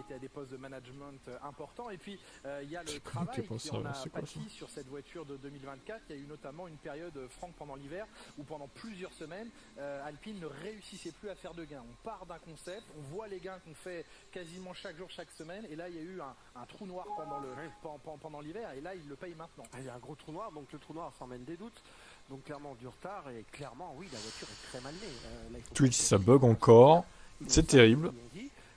était à des postes de management importants. Et puis il y a le travail qui en a pâti sur cette voiture de 2024. Il y a eu notamment une période, Franck, pendant l'hiver, où pendant plusieurs semaines, Alpine ne réussissait plus à faire de gains. On part d'un concept, on voit les gains qu'on fait quasiment chaque jour, chaque semaine, et là il y a eu un trou noir pendant l'hiver, et là il le paye maintenant. Il y a un gros trou noir, donc le trou noir s'emmène des doutes, donc clairement du retard, et clairement oui, la voiture est très mal née. Twitch ça bug encore, c'est terrible,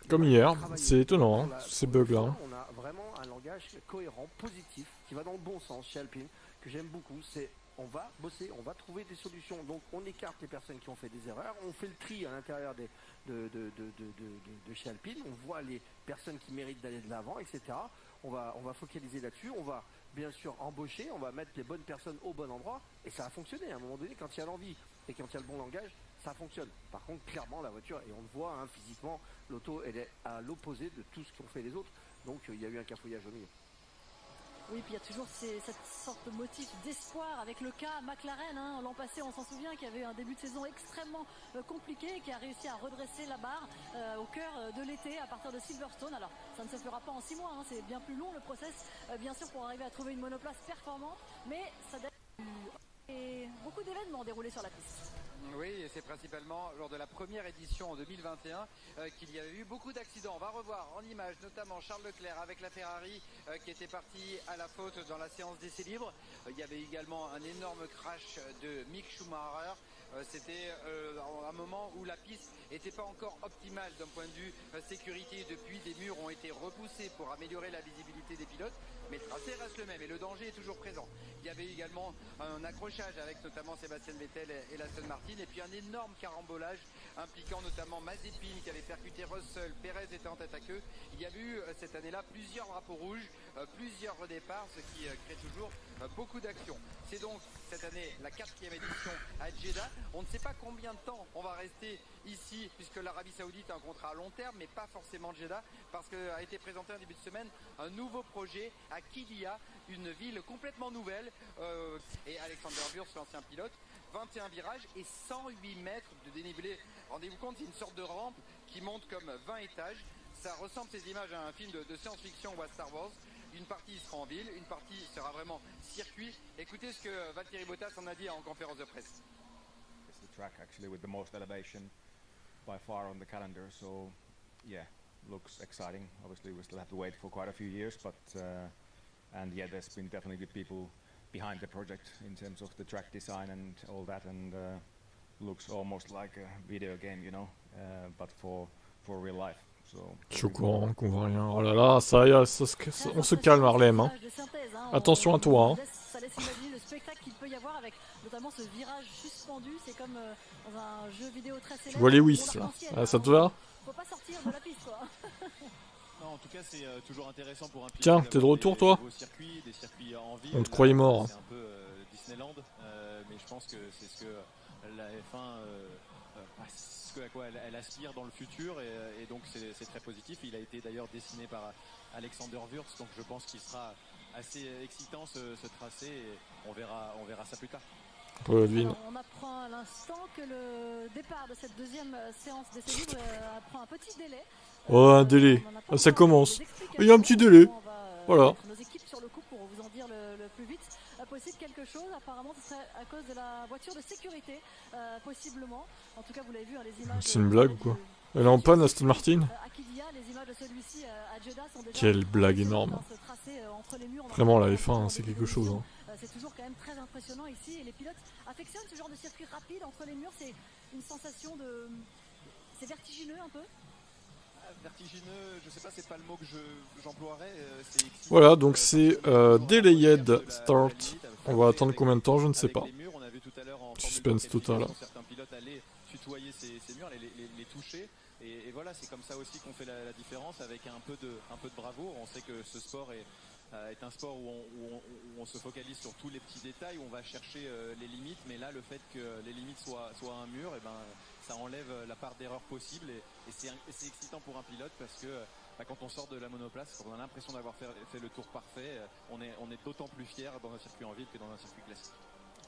comme hier, c'est étonnant hein, ces bugs là. On a vraiment un langage cohérent, positif, qui va dans le bon sens chez Alpine, que j'aime beaucoup, c'est on va bosser, on va trouver des solutions, donc on écarte les personnes qui ont fait des erreurs, on fait le tri à l'intérieur de chez Alpine, on voit les personnes qui méritent d'aller de l'avant, etc. On va focaliser là-dessus, on va bien sûr embaucher, on va mettre les bonnes personnes au bon endroit, et ça a fonctionné à un moment donné, quand il y a l'envie et quand il y a le bon langage, ça fonctionne. Par contre, clairement, la voiture, et on le voit hein, physiquement, l'auto, elle est à l'opposé de tout ce qu'ont fait les autres, donc il y a eu un cafouillage au milieu. Oui, puis il y a toujours cette sorte de motif d'espoir avec le cas McLaren. Hein. L'an passé, on s'en souvient, qui avait eu un début de saison extrêmement compliqué et qui a réussi à redresser la barre au cœur de l'été à partir de Silverstone. Alors, ça ne se fera pas en 6 mois, hein. C'est bien plus long le process, bien sûr, pour arriver à trouver une monoplace performante, mais ça date et beaucoup d'événements déroulés sur la piste. Oui, et c'est principalement lors de la première édition en 2021 qu'il y avait eu beaucoup d'accidents. On va revoir en images notamment Charles Leclerc avec la Ferrari qui était parti à la faute dans la séance d'essais libres. Il y avait également un énorme crash de Mick Schumacher. C'était un moment où la piste n'était pas encore optimale d'un point de vue sécurité. Depuis, des murs ont été repoussés pour améliorer la visibilité des pilotes. Mais le tracé reste le même et le danger est toujours présent. Il y avait également un accrochage avec notamment Sébastien Vettel et l'Aston Martin. Et puis un énorme carambolage impliquant notamment Mazepin qui avait percuté Russell. Perez était en tête à queue. Il y a eu cette année-là plusieurs drapeaux rouges, plusieurs redéparts, ce qui crée toujours beaucoup d'actions. C'est donc cette année la 4e édition à Jeddah. On ne sait pas combien de temps on va rester ici puisque l'Arabie Saoudite a un contrat à long terme, mais pas forcément Jeddah parce qu'a été présenté en début de semaine un nouveau projet à Qiddiya, une ville complètement nouvelle. Et Alexander Wurz, l'ancien pilote, 21 virages et 108 mètres de dénivelé. Rendez-vous compte, c'est une sorte de rampe qui monte comme 20 étages. Ça ressemble ces images à un film de science-fiction ou à Star Wars. Une partie sera en ville, une partie sera vraiment circuit. Écoutez ce que Valtteri Bottas en a dit en conférence de presse. It's the track actually with the most elevation by far on the calendar, so yeah, looks exciting. Obviously we still have to wait for quite a few years, but and yeah, there's been definitely good people behind the project in terms of the track design and all that, and looks almost like a video game, you know, but for real life. Je suis au courant qu'on voit rien. Oh là là, ça y est, on se calme Harlem. Hein. Attention à toi. Hein. Ça laisse imaginer le spectacle qu'il peut y avoir avec notamment ce virage suspendu. C'est comme dans un jeu vidéo très célèbre. Tu vois les Wiss là. Ah, ça te va? Faut pas sortir de la piste quoi. Non, en tout cas, c'est toujours intéressant pour un pilote. Tiens, t'es de retour toi? Des circuits en ville. On te croyait mort. C'est un peu Disneyland, mais je pense que c'est ce que la F1 à quoi elle aspire dans le futur et donc c'est très positif. Il a été d'ailleurs dessiné par Alexander Wurz, donc je pense qu'il sera assez excitant ce tracé et on verra ça plus tard. Alors, on apprend à l'instant que le départ de cette deuxième séance d'essai libre prend un petit délai. Oh, un délai. Ça commence. Il y a un petit délai. Voilà. Nos équipes sur le coup pour vous en dire le plus vite possible quelque chose. Apparemment, ce serait à cause de la voiture de sécurité, possiblement. En tout cas, vous l'avez vu, hein, les images. C'est une blague ou quoi? Elle est en panne, Aston Martin? Les images de celui-ci à Jeddah sont déjà. Quelle blague énorme. Vraiment, la F1, c'est quelque chose. Hein. C'est toujours quand même très impressionnant ici et les pilotes affectionnent ce genre de circuit rapide entre les murs. C'est une sensation de. C'est vertigineux un peu. Vertigineux, je sais pas, c'est pas le mot que j'emploierais. Voilà, donc c'est delayed start. On va attendre combien de temps, je ne sais pas. Suspense total. Certains pilotes allaient tutoyer ces murs, les toucher. Et voilà, c'est comme ça aussi qu'on fait la différence avec un peu de bravoure. On sait que ce sport est un sport où on se focalise sur tous les petits détails, où on va chercher les limites, mais là le fait que les limites soient un mur, et ben ça enlève la part d'erreur possible et c'est excitant pour un pilote parce que quand on sort de la monoplace, quand on a l'impression d'avoir fait le tour parfait, on est d'autant plus fier dans un circuit en ville que dans un circuit classique.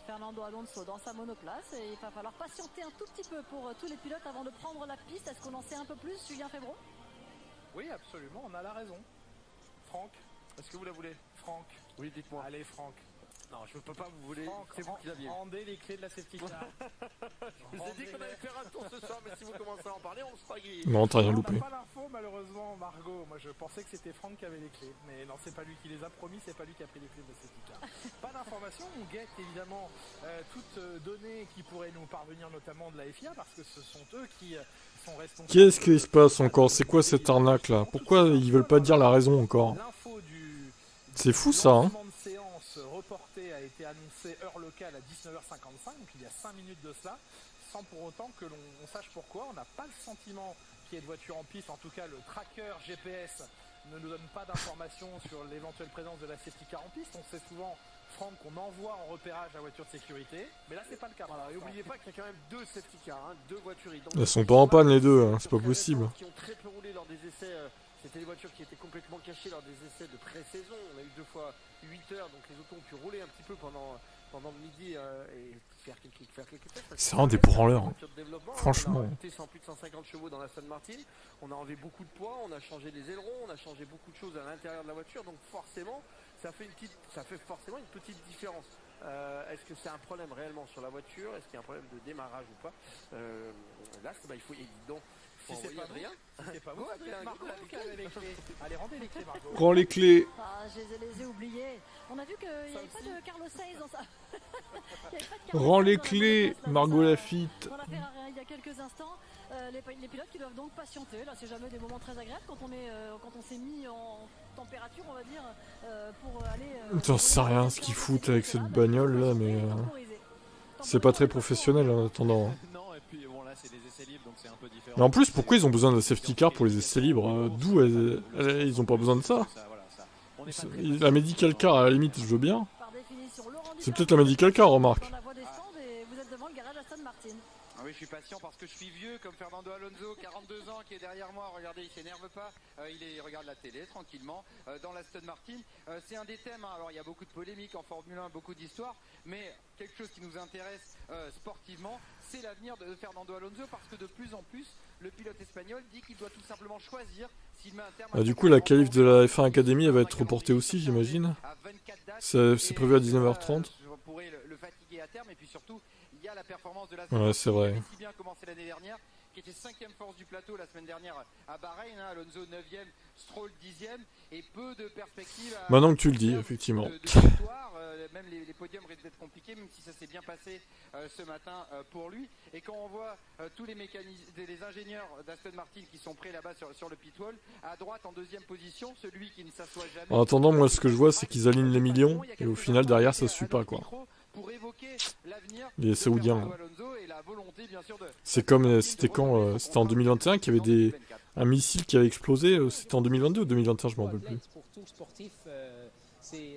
Fernando Alonso dans sa monoplace et il va falloir patienter un tout petit peu pour tous les pilotes avant de prendre la piste. Est-ce qu'on en sait un peu plus, Julien Febvre? Oui, absolument, on a la raison. Franck, est-ce que vous la voulez? Franck. Oui, dites-moi. Allez, Franck. Non, je ne peux pas vous voler. C'est vous qui l'aviez. Rendez les clés de la safety car. Je vous ai dit qu'on allait faire un tour ce soir, mais si vous commencez à en parler, on sera grillé. Non, t'as rien loupé. On n'a pas l'info, malheureusement, Margot. Moi, je pensais que c'était Franck qui avait les clés. Mais non, c'est pas lui qui les a promis, c'est pas lui qui a pris les clés de la safety car. Pas d'informations. On guette évidemment toutes données qui pourraient nous parvenir, notamment de la FIA, parce que ce sont eux qui sont responsables. Qu'est-ce qui se passe encore? C'est quoi cette arnaque là? Pourquoi ils veulent pas dire la raison encore? C'est fou ça, hein? Reporté a été annoncé heure locale à 19h55, donc il y a 5 minutes de cela, sans pour autant que l'on sache pourquoi. On n'a pas le sentiment qu'il y ait de voiture en piste, en tout cas le tracker GPS ne nous donne pas d'informations sur l'éventuelle présence de la safety car en piste. On sait souvent, Franck, qu'on envoie en repérage la voiture de sécurité, mais là c'est pas le cas. Voilà, et n'oubliez pas qu'il y a quand même 2 safety cars, hein, 2 voitures identiques. Elles sont pas en panne les deux, hein, c'est pas possible. Qui ont très peu roulé lors des essais. C'était des voitures qui étaient complètement cachées lors des essais de pré-saison. On a eu 2 fois 8 heures, donc les autos ont pu rouler un petit peu pendant le midi et faire quelques tests. C'est un des branleurs, hein. Franchement. On a monté plus de 150 chevaux dans la Aston Martin. On a enlevé beaucoup de poids, on a changé les ailerons, on a changé beaucoup de choses à l'intérieur de la voiture. Donc forcément, ça fait forcément une petite différence. Est-ce que c'est un problème réellement sur la voiture? Est-ce qu'il y a un problème de démarrage ou pas? Là, il faut évidemment. Si c'est pas Adrien, c'est pas vous, Adrien. Margot qui avait les clés. Allez, rendez les clés, Margot. Prends les clés. Ah, je les ai oubliées. On a vu qu'il n'y avait pas de Carlos Sainz dans ça. Rends les clés, Margot Lafitte. Dans l'affaire il y a quelques instants, les pilotes qui doivent donc patienter. Là, c'est jamais des moments très agréables quand on s'est mis en température, on va dire, pour aller. J'en sais rien ce qu'ils foutent avec cette bagnole là, mais c'est pas très professionnel en attendant. Non, et puis bon là c'est des essais libres donc c'est un peu différent. Mais en plus, pourquoi ils ont besoin de safety car pour les essais libres? D'où ils ont pas besoin de ça? La medical car à la limite je veux bien. C'est peut-être la medical car, remarque. Ah oui, je suis patient parce que je suis vieux comme Fernando Alonso, 42 ans, qui est derrière moi. Regardez, il s'énerve pas. Il regarde la télé tranquillement dans l'Aston Martin. C'est un des thèmes. Hein. Alors, il y a beaucoup de polémiques en Formule 1, beaucoup d'histoires. Mais quelque chose qui nous intéresse sportivement, c'est l'avenir de Fernando Alonso parce que de plus en plus, le pilote espagnol dit qu'il doit tout simplement choisir s'il met un terme. Du coup, la qualif de la F1 Academy, elle va être reportée aussi, j'imagine. C'est prévu à 19h30. Pourrait le fatiguer à terme et puis surtout il y a la performance de la ouais, c'est vrai. Si bien commencé l'année dernière, qui était 5e force du plateau la semaine dernière à Bahreïn, hein, Alonso 9e, Stroll 10e et peu de perspectives. Maintenant que tu le dis, effectivement. De victoire, même les podiums risquent d'être compliqués, même si ça s'est bien passé ce matin pour lui. Et quand on voit tous les ingénieurs d'Aston Martin qui sont prêts là-bas sur le pit wall, à droite en 2e position, celui qui ne s'assoit jamais. En attendant, moi ce que je vois, c'est qu'ils alignent les millions et au final derrière ça suit pas quoi. Les Saoudiens. C'est comme c'était quand c'était en 2021 qu'il y avait un missile qui avait explosé. C'était en 2022 ou 2021, je m'en rappelle plus.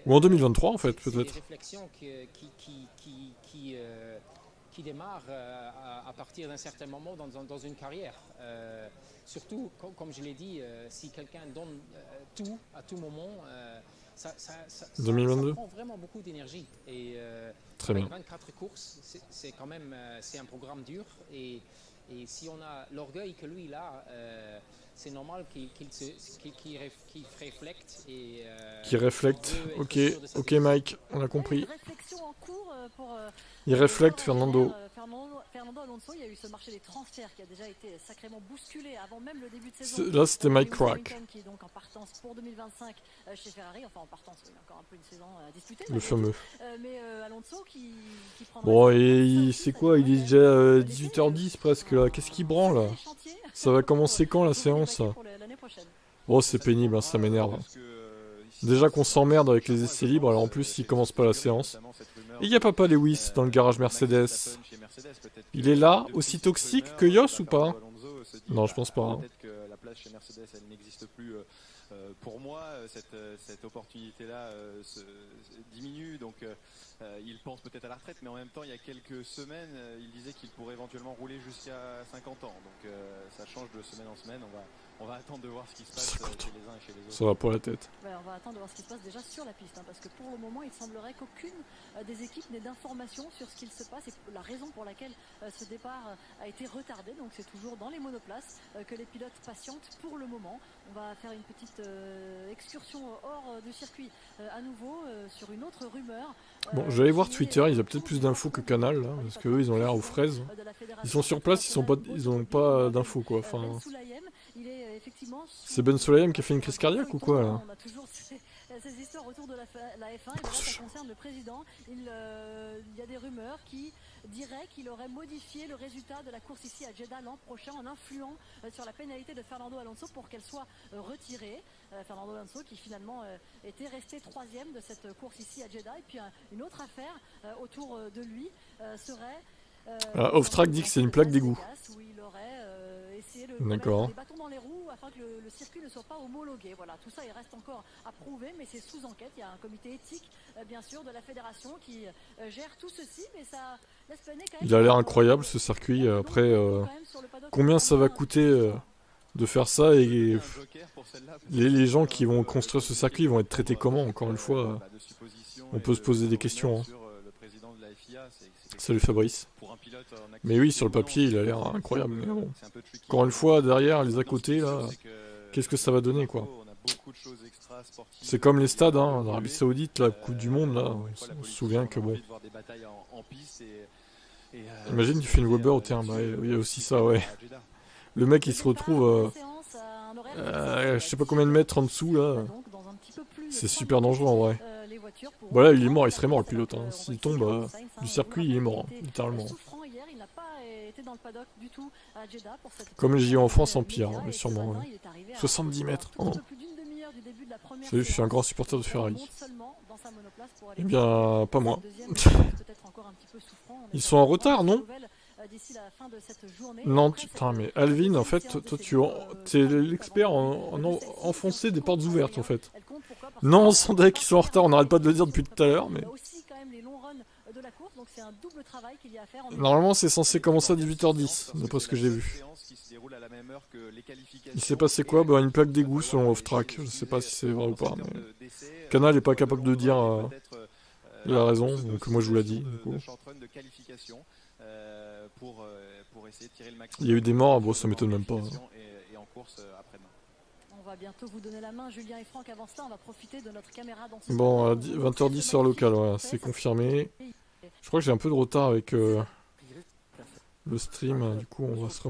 Ou en 2023 en fait peut-être. Qui démarre à partir d'un certain moment dans une carrière. Surtout, comme je l'ai dit, si quelqu'un donne tout à tout moment, ça 2022. prend vraiment beaucoup d'énergie. Et très bien. 24 courses, c'est quand même c'est un programme dur. Et si on a l'orgueil que lui il a, c'est normal qu'il réflecte. Qui réflecte. Ok Mike, on a compris. Il réflecte Fernando. Fernando Alonso, il y a eu ce marché des transferts qui a déjà été sacrément bousculé avant même le début de saison. Là c'était Mike Crack. Qui est donc en partance pour 2025 chez Ferrari, enfin en partance, il y a encore un peu une saison à disputer. Le fameux. Mais Alonso qui prendra. Bon et c'est quoi? Il est déjà 18h10 presque là. Qu'est-ce qu'il branle là? Ça va commencer quand la séance? Oh c'est pénible, hein, ça m'énerve. Déjà qu'on s'emmerde avec les essais libres, alors en plus il commence pas la séance. Et il y a Papa Lewis dans le garage Mercedes. Il est là, aussi toxique que Yos ou pas? Non, je pense pas. Hein. Peut-être que la place chez Mercedes, elle n'existe plus. Pour moi, cette opportunité-là diminue, donc il pense peut-être à la retraite, mais en même temps, il y a quelques semaines, il disait qu'il pourrait éventuellement rouler jusqu'à 50 ans. Donc ça change de semaine en semaine. On va attendre de voir ce qui se passe chez les uns et chez les autres. Ça va pour la tête. Ouais, on va attendre de voir ce qui se passe déjà sur la piste, parce que pour le moment, il semblerait qu'aucune des équipes n'ait d'informations sur ce qu'il se passe et la raison pour laquelle ce départ a été retardé. Donc c'est toujours dans les monoplaces que les pilotes patientent pour le moment. On va faire une petite excursion hors du circuit à nouveau sur une autre rumeur. Bon, j'allais voir Twitter, ils ont peut-être plus d'infos que Canal, là, parce qu'eux, ils ont l'air aux fraises. Ils sont sur place, ils ont pas d'infos, quoi. Enfin, c'est Ben Sulayem qui a fait une crise cardiaque ou quoi, là? On a toujours ces histoires autour de la F1, et voilà, ça concerne le président. Il y a des rumeurs qui diraient qu'il aurait modifié le résultat de la course ici à Jeddah l'an prochain en influant sur la pénalité de Fernando Alonso pour qu'elle soit retirée. Fernando Alonso qui finalement était resté 3e de cette course ici à Jeddah. Et puis une autre affaire autour de lui serait... Off-track dit que c'est une plaque d'égout. D'accord. Les bâtons dans les roues afin que le circuit ne soit pas homologué. Voilà, tout ça il reste encore à prouver, mais c'est sous enquête. Il y a un comité éthique, bien sûr, de la fédération qui gère tout ceci, mais ça laisse planer quand même. Il a l'air incroyable ce circuit. Après, combien ça va coûter de faire ça et les gens qui vont construire ce circuit vont être traités comment? Encore une fois, on peut se poser des questions. Hein. Salut Fabrice. Mais oui, sur le papier, il a l'air incroyable. Mais bon. Encore une fois, derrière, les à côté, là, qu'est-ce que ça va donner, quoi? C'est comme les stades, hein, en Arabie Saoudite, la Coupe du Monde, là. On se souvient que bon. Imagine, tu fais une Weber au terrain. Bah, il y a aussi ça, ouais. Le mec, il se retrouve, je sais pas combien de mètres en dessous, là. C'est super dangereux, en vrai. Voilà, il est mort, il serait mort le pilote. Hein. S'il tombe du circuit, il est mort, littéralement. Comme les JO en France, en pire, mais sûrement. Ouais. 70 mètres. Oh. Je suis un grand supporter de Ferrari. Eh bien, pas moi. Ils sont en retard, non? Non, putain, mais Alvin, en fait, toi, tu es l'expert en enfoncer des portes ouvertes, en fait. Non, Sandek, qui sont en retard, on n'arrête pas de le dire depuis tout à l'heure, mais... Normalement, c'est censé commencer à 18h10, d'après ce que j'ai vu. Il s'est passé quoi? Bah, une plaque d'égout selon Off-Track, je sais pas si c'est vrai ou pas, mais... Canal n'est pas capable de dire la raison, donc moi je vous l'ai dit, du coup. Il y a eu des morts, bon, ça m'étonne même pas. On va bientôt vous donner la main, Julien et Franck. Avant cela, on va profiter de notre caméra dans bon, à 20h10 heure locale, voilà, c'est confirmé. Je crois que j'ai un peu de retard avec le stream, du coup on va se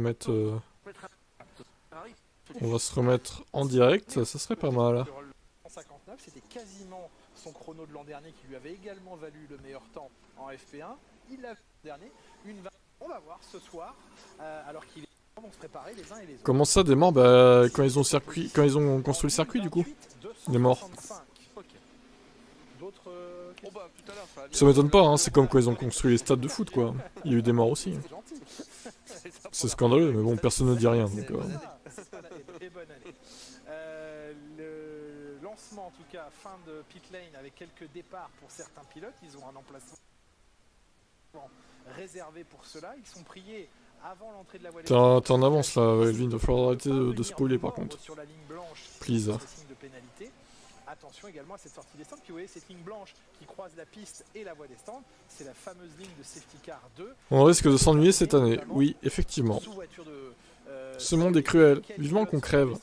remettre en direct, ça serait pas mal. 159, c'était quasiment son chrono de l'an dernier qui lui avait également valu le meilleur temps en FP1. Il l'a dernier, on va voir ce soir, alors qu'il est vont se préparer les uns et les autres. Comment ça, des morts? Bah, quand ils ont construit le circuit, du coup, des morts. Ça m'étonne pas, hein, c'est comme quand ils ont construit les stades de foot, quoi. Il y a eu des morts aussi. C'est scandaleux, mais bon, personne ne dit rien. Donc, le lancement, en tout cas, fin de pit lane avec quelques départs pour certains pilotes. Ils ont un emplacement réservé pour cela. Ils sont priés avant l'entrée de la voie. T'es en avance là, Elvin, il va falloir arrêter de spoiler par contre. Please. Attention également à cette sortie des stands. Puis vous voyez cette ligne blanche qui croise la piste et la voie des stands. C'est la fameuse ligne de safety car 2. On risque de s'ennuyer cette année, oui, effectivement. Ce monde est cruel, vivement qu'on crève.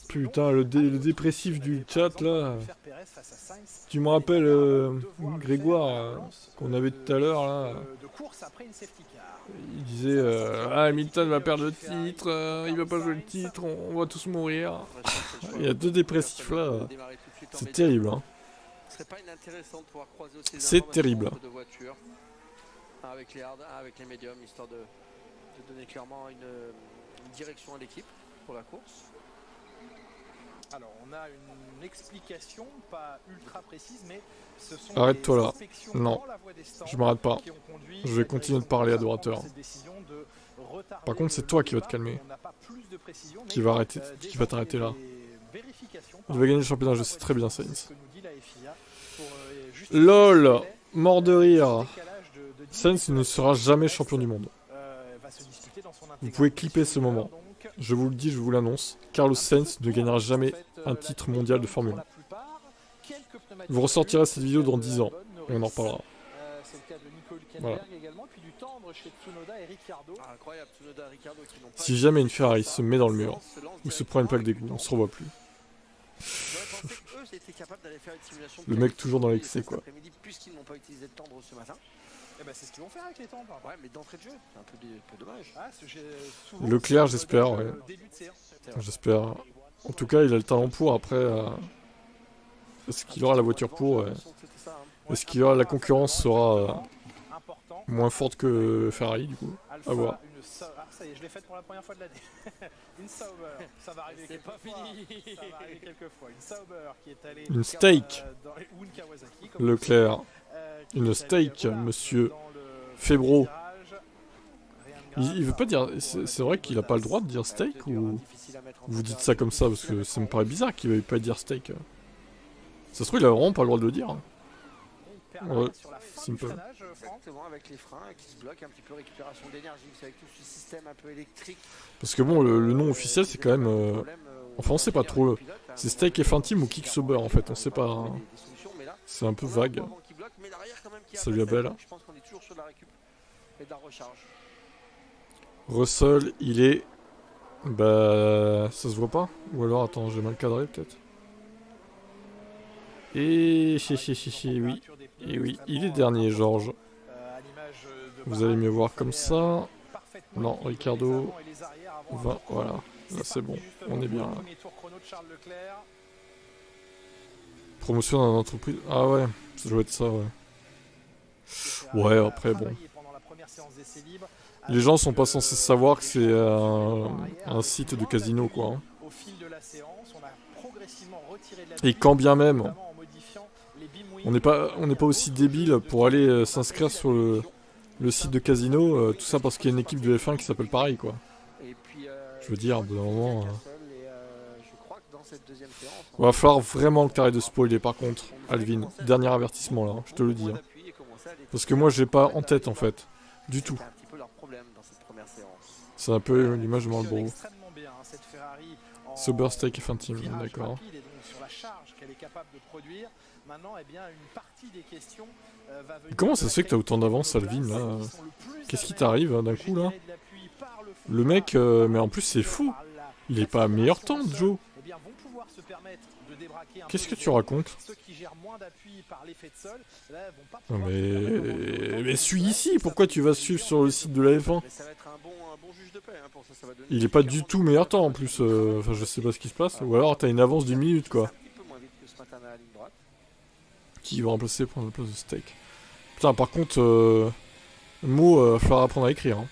Putain, le dépressif du chat là. Tu me rappelles Grégoire qu'on avait tout à l'heure là. Il disait Hamilton va perdre le titre, il va pas jouer le titre, on va tous mourir. Il y a deux dépressifs là. C'est terrible. Hein. C'est terrible. Avec les hard, avec les médiums, histoire de donner clairement une direction à l'équipe pour la course. Alors on a une explication pas ultra précise, mais ce sont arrête-toi là. Non, je m'arrête pas. Je vais continuer de parler, adorateur. Par contre, c'est toi qui va te calmer. Qui va t'arrêter là. Il va gagner le championnat, je sais très bien, Sainz. LOL, mort de rire. Sainz ne sera jamais champion du monde. Vous pouvez clipper ce moment. Je vous le dis, je vous l'annonce. Carlos Sainz ne gagnera jamais un titre mondial de Formule 1. Vous ressortirez cette vidéo dans 10 ans et on en reparlera. Voilà. Si jamais une Ferrari se met dans le mur ou se prend une plaque d'égout, on se revoit plus. Le mec toujours dans l'excès quoi. Puisqu'ils n'ont pas utilisé de tendre ce matin. Eh ben c'est ce qu'ils vont faire avec les tendres. Ouais, mais d'entrée de jeu, c'est un peu dommage. Ah, Leclerc, j'espère, ouais. J'espère. En tout cas, il a le talent pour après. Est-ce qu'il aura la voiture pour Est-ce qu'il aura la concurrence sera moins forte que Ferrari du coup? À voir. Ça y est, je l'ai faite pour la première fois de l'année. Une Sauber, ça va arriver quelques fois. Ça va arriver quelques fois. Une Sauber qui est allée une steak. Ou une Kawasaki. Leclerc. Une steak, monsieur Febro. Il veut pas dire. C'est vrai qu'il a pas le droit de dire steak ou vous dites ça comme ça parce que ça me paraît bizarre qu'il veuille pas dire steak. Ça se trouve il a vraiment pas le droit de le dire. Ouais, simple. Exactement, avec les freins qui se bloquent un petit peu, récupération d'énergie, avec tout ce système un peu électrique. Parce que bon, le nom officiel c'est quand même. Enfin, on sait pas trop. C'est Steak F1 Team ou Kick Sauber en fait, on sait pas. Hein. C'est un peu vague. Salut Abel. Je pense qu'on est toujours sur la récup et de la recharge. Russell, il est. Bah. Ça se voit pas? Ou alors, attends, j'ai mal cadré peut-être. Et. Oui. Et oui, il est dernier, Georges. Vous allez mieux voir comme ça. Non, Ricardo. Voilà. Là, c'est bon. On est bien. Là. Promotion dans l'entreprise. Ah ouais, ça doit être ça, ouais. Ouais, après, bon. Les gens sont pas censés savoir que c'est un site de casino, quoi. Hein. Et quand bien même, on n'est pas aussi débile pour aller s'inscrire sur le site de casino, tout ça parce qu'il y a une équipe de F1 qui s'appelle pareil, quoi. Je veux dire, au bout d'un moment... Va falloir vraiment que t'arrêtes de spoiler, par contre, Alvin. Dernier avertissement, là, je te le dis. Hein. Parce que moi, j'ai pas en tête, en fait. Du tout. C'est un peu l'image de Marlboro. Sauber Steak F1 Team, d'accord. Comment ça se fait que t'as autant d'avance, Alvin, là? Qu'est-ce qui t'arrive, d'un coup, là? Le mec, mais en plus, c'est fou. Il est pas à meilleur temps, Joe. Qu'est-ce que tu racontes? Mais suis ici, pourquoi tu vas suivre sur le site de la F1? Il est pas du tout meilleur temps en plus, enfin je sais pas ce qui se passe, ou alors t'as une avance d'une minute quoi. Qui va remplacer pour la place de Steak? Putain par contre, mot, falloir apprendre à écrire. Hein.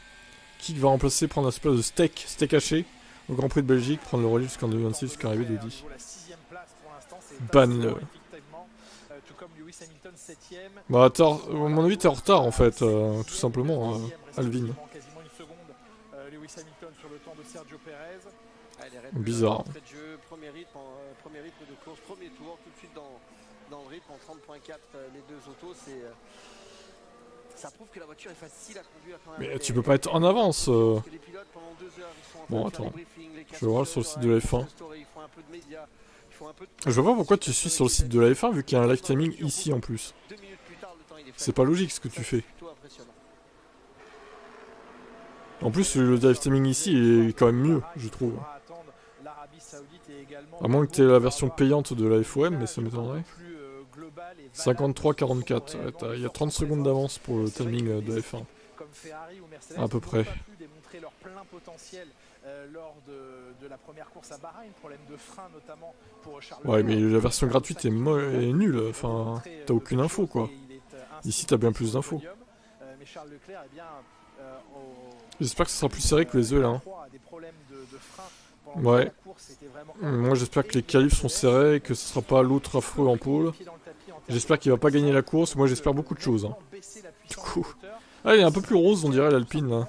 Qui va remplacer prendre la place de Steak haché au Grand Prix de Belgique, prendre le relais jusqu'en 2026 jusqu'à l'arrivée d'Audi. Banne-le. Bah attends, à mon avis t'es en retard en fait, tout simplement, Alvin. Bizarre. Premier rythme de course, premier tour, tout de suite dans le rythme en 30.4, les deux autos, ça prouve que la voiture est facile à conduire quand même. Mais tu peux pas être en avance. Bon attends, je vais voir sur le site de la F1. Je vois pas pourquoi tu suis sur le site de la F1 vu qu'il y a un live timing ici en plus. C'est pas logique ce que tu fais. En plus le live timing ici est quand même mieux, je trouve. À moins que tu aies la version payante de la FOM, mais ça m'étonnerait. 53-44, il y a 30 secondes d'avance pour le timing de F1. À peu près. Ouais, mais la version gratuite est nulle, enfin, t'as aucune info quoi. Ici t'as bien plus d'infos. J'espère que ça sera plus serré que les E1. Ouais. Moi j'espère que les qualifs sont serrés et que ce sera pas l'autre affreux en pôle. J'espère qu'il va pas gagner la course. Moi j'espère beaucoup de choses. Hein. Du coup. Ah il est un peu plus rose on dirait l'Alpine là.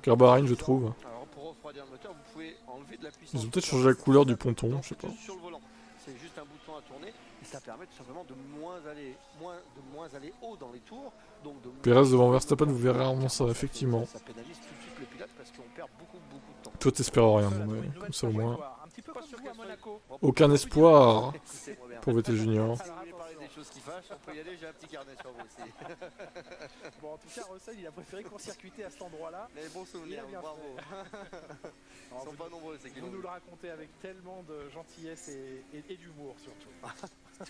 Bahreïn je trouve. Ils ont peut-être changé la couleur du ponton, je sais pas. c'est juste un bouton à tourner et ça permet tout simplement de moins aller haut dans les tours. Donc de Perez devant Verstappen, vous verrez rarement ça, effectivement. Ça pénalise tout de suite le pilote parce qu'on perd beaucoup de temps. Toi t'espères rien, bon, ouais, comme ça au moins. Un petit peu comme vous à Monaco. Aucun espoir pour VT Junior. Si vous voulez parler des choses qui fâchent, on peut y aller, j'ai un petit carnet sur vous aussi. Bon, en tout cas, Russell, il a préféré court-circuiter à cet endroit-là. Les bons souvenirs, bravo. Ils sont pas nombreux, c'est qu'ils vous nous le racontez avec tellement de gentillesse et d'humour, surtout.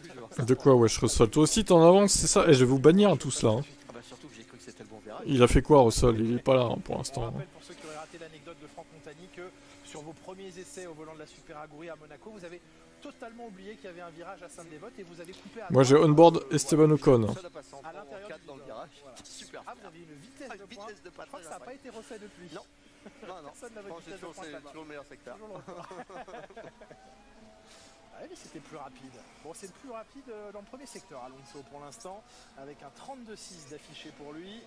Toujours. De quoi, wesh, Russell? Toi aussi t'en avances, c'est ça? Et je vais vous bannir tous là. Hein. Ah bah surtout que j'ai cru que c'était le bon virage. Il a fait quoi, Russell? Il est pas là hein, pour On l'instant. rappelle pour ceux qui auraient raté l'anecdote de Franck Montagny que sur vos premiers essais au volant de la Super Aguri à Monaco, vous avez totalement oublié qu'il y avait un virage à Sainte-Dévote et vous avez coupé à Moi j'ai on-board Esteban Ocon. À l'intérieur dans le virage. Voilà. Super. Ah, vous avez une vitesse de pointe. Je crois que ça n'a pas été refait depuis. Non. Non. Personne n'avait C'est vitesse de pointe là-bas. toujours le meilleur secteur. Ah oui, mais c'était plus rapide. Bon, c'est le plus rapide dans le premier secteur, Alonso pour l'instant, avec un 32,6 d'affiché pour lui.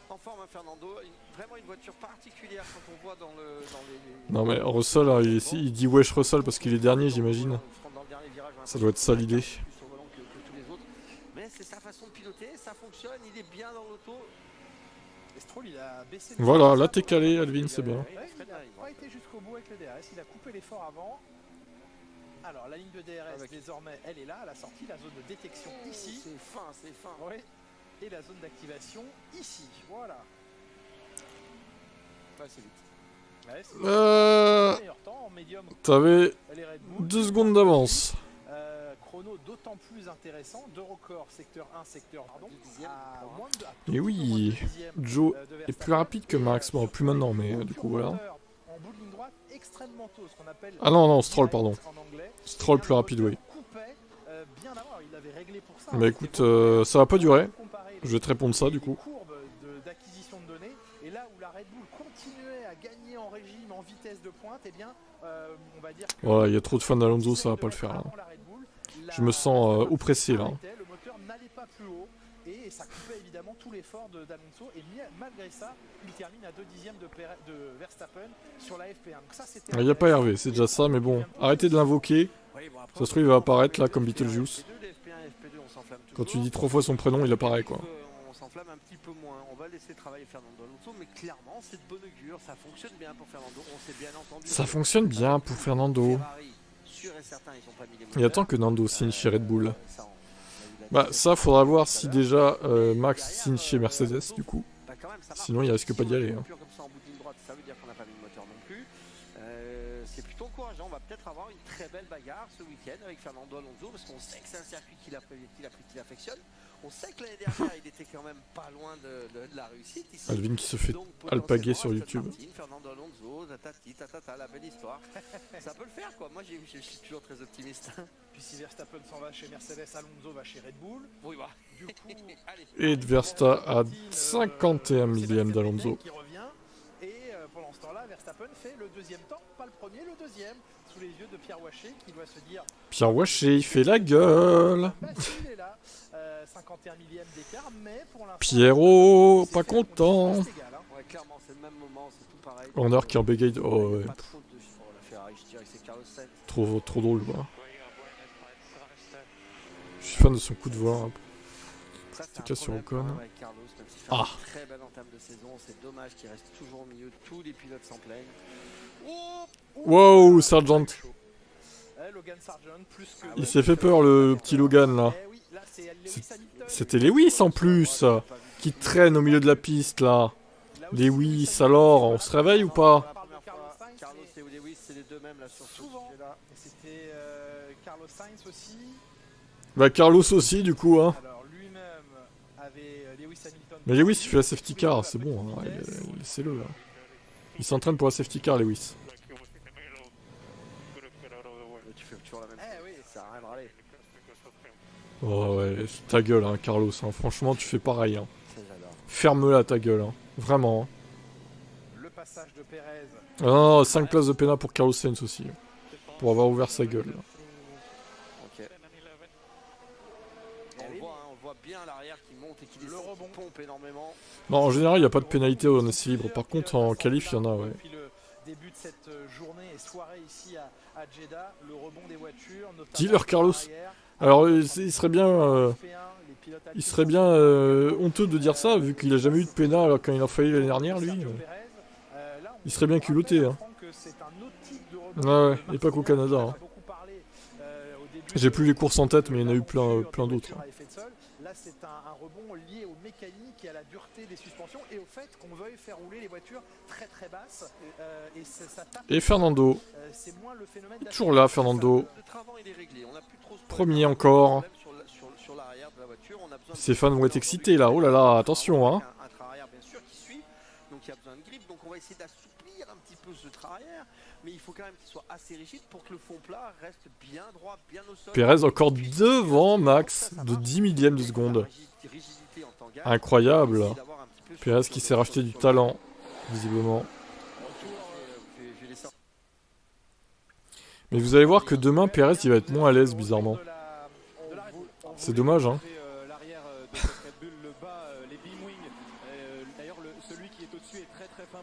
En forme, Fernando, vraiment une voiture particulière quand on voit dans les... Non mais Russell, là, il dit wesh Russell parce qu'il est dernier, j'imagine. Ça doit être ça l'idée. Mais c'est sa façon de piloter, ça fonctionne, il est bien dans l'auto. Stroll, il a baissé. Voilà, là t'es calé, Alvin, c'est bien. Il n'a pas été jusqu'au bout avec le DRS, il a coupé l'effort avant. Alors la ligne de DRS désormais elle est là à la sortie, la zone de détection ici. C'est fin. Oui. Et la zone d'activation ici, voilà. Ouais, c'est vite. Ouais, meilleur temps en médium. T'avais 2 secondes d'avance. Chrono d'autant plus intéressant, deux records secteur 1, secteur pardon, à moins Et oui, Joe est plus rapide que Max, bon plus maintenant mais du coup voilà. En bout de ligne droite, extrêmement tôt, ce qu'on appelle ah non, Stroll pardon. Stroll plus rapide, oui. Mais écoute, ça va pas durer. Je vais te répondre ça du coup. D'acquisition de données, et là où la Red Bull continuait à gagner en régime, en vitesse de pointe, et bien, on va dire que voilà, il y a trop de fans d'Alonso, ça va pas le faire là. Je me sens oppressé là. Le moteur n'allait pas plus haut, et ça coupait évidemment tout l'effort d'Alonso, et malgré ça, il termine à 2 dixièmes de Verstappen sur la FP1. Donc ça, il n'y a pas Hervé, c'est déjà ça, mais bon, arrêtez de l'invoquer. Ça se trouve, il va apparaître là comme Beetlejuice. Quand tu dis 3 fois son prénom, il apparaît quoi. On s'enflamme un petit peu moins, on va laisser travailler Fernando Alonso, mais clairement c'est de bonne augure, ça fonctionne bien pour Fernando, on s'est bien entendu. Ça fonctionne bien pour Fernando. Il attend que Nando signe chez Red Bull. Bah ça faudra voir si déjà Max signe chez Mercedes du coup. Sinon il risque pas d'y aller. Hein. Ça veut dire qu'on n'a pas mis le moteur non plus. C'est plutôt encourageant, on va peut-être avoir une très belle bagarre ce week-end avec Fernando Alonso parce qu'on sait que c'est un circuit qu'il affectionne. On sait que l'année dernière il était quand même pas loin de la réussite ici. Alvin qui se fait alpaguer sur YouTube. Fernando Alonso, tatata, la belle histoire. Ça peut le faire quoi, moi je suis toujours très optimiste. Puis si Verstappen s'en va chez Mercedes, Alonso va chez Red Bull. Oui bah. Du coup, et Verstappen à 51 millième d'Alonso. Et pendant ce temps-là, Verstappen fait le deuxième temps, pas le premier, le deuxième, sous les yeux de Pierre Waché qui doit se dire... Pierre Waché, il fait la gueule. Il est là, 51 millième d'écart, mais pour l'instant... Pierrot, pas content. Ouais, clairement, c'est le même moment, c'est tout pareil. Horner qui en bégaye... Oh ouais. Trop drôle, quoi. Je suis fan de son coup de voix. Hein. C'était cas sur Ocon. Ah. Très belle entame de saison, c'est dommage qu'il reste toujours au milieu, tous les pilotes s'en plaignent. Wow, Sargent. Il s'est fait peur le petit Logan là. C'était Lewis en plus qui traîne au milieu de la piste là. Lewis, alors on se réveille ou pas? Carlos et Lewis, c'est les deux mêmes là sur ce sujet-là. C'était Carlos Sainz aussi. Bah Carlos aussi du coup hein. Alors lui-même avait Lewis Hamilton. Mais Lewis il fait la safety car, c'est bon, hein. Laissez-le là. Il s'entraîne pour la safety car Lewis. Tu fais toujours la même chose. Oui, ça a rien de râler. Oh ouais, ta gueule hein Carlos, hein. Franchement tu fais pareil hein. Ferme-la ta gueule hein. Vraiment. Le passage de Perez. Ah, 5 places de pénal pour Carlos Sainz aussi. Pour avoir ouvert sa gueule là. On voit bien l'arrière qui monte et qui pompe énormément. Non, en général, il n'y a pas de pénalité en essai libre. Par contre, en qualif, il y en a, ouais. début de cette journée et soirée ici à Jeddah. Le rebond des voitures, notamment Dis-leur, Carlos. Alors, il serait bien honteux de dire ça, vu qu'il a jamais eu de pénal alors quand il en fallait l'année dernière, lui. Il serait bien culotté. Hein. Ouais, et pas qu'au Canada. Hein. J'ai plus les courses en tête, mais il y en a eu plein d'autres. Là, c'est un rebond lié aux mécaniques et à la dureté des suspensions et au fait qu'on veuille faire rouler les voitures très très basses. Et Fernando. Toujours là, Fernando. Premier encore. Ces fans vont être excités là. Oh là là, attention. Hein. Un train arrière, bien sûr, qui suit. Donc il y a besoin de grip. Donc on va essayer d'assouplir un petit peu ce train arrière. Mais il faut quand même qu'il soit assez rigide pour que le fond plat reste bien droit, bien au sol. Pérez encore devant Max de 10 millièmes de seconde. Incroyable. Pérez qui s'est racheté du talent, visiblement. Mais vous allez voir que demain, Pérez il va être moins à l'aise, bizarrement. C'est dommage, hein.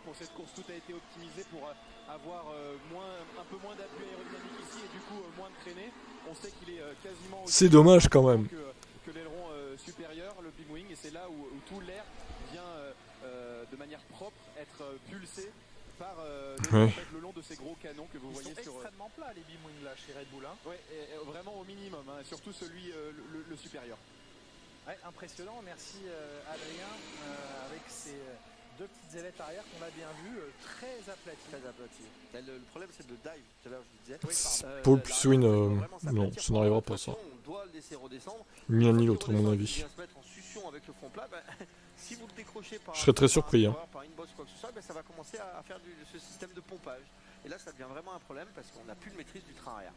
Pour cette course, tout a été optimisé pour avoir un peu moins d'appui aérodynamique ici et du coup moins de traînée. On sait qu'il est quasiment c'est dommage quand même que l'aileron supérieur, le beam wing, et c'est là où tout l'air vient de manière propre être pulsé par le long de ces gros canons que vous voyez sur extrêmement plat les beam wing là chez Red Bull. Hein. Ouais, vraiment au minimum, hein, surtout celui le supérieur. Ouais, impressionnant, merci Adrien avec ces deux petites ailettes arrière qu'on a bien vues, très aplaties. Le problème c'est le dive, tout à l'heure je vous disais. Paul plus Win, non, ça n'arrivera pas ça. Ni l'un ni l'autre à mon avis. Je serais très surpris. Hein. Ça va commencer à faire ce système de pompage. Et là ça devient vraiment un problème parce qu'on n'a plus de maîtrise du train arrière.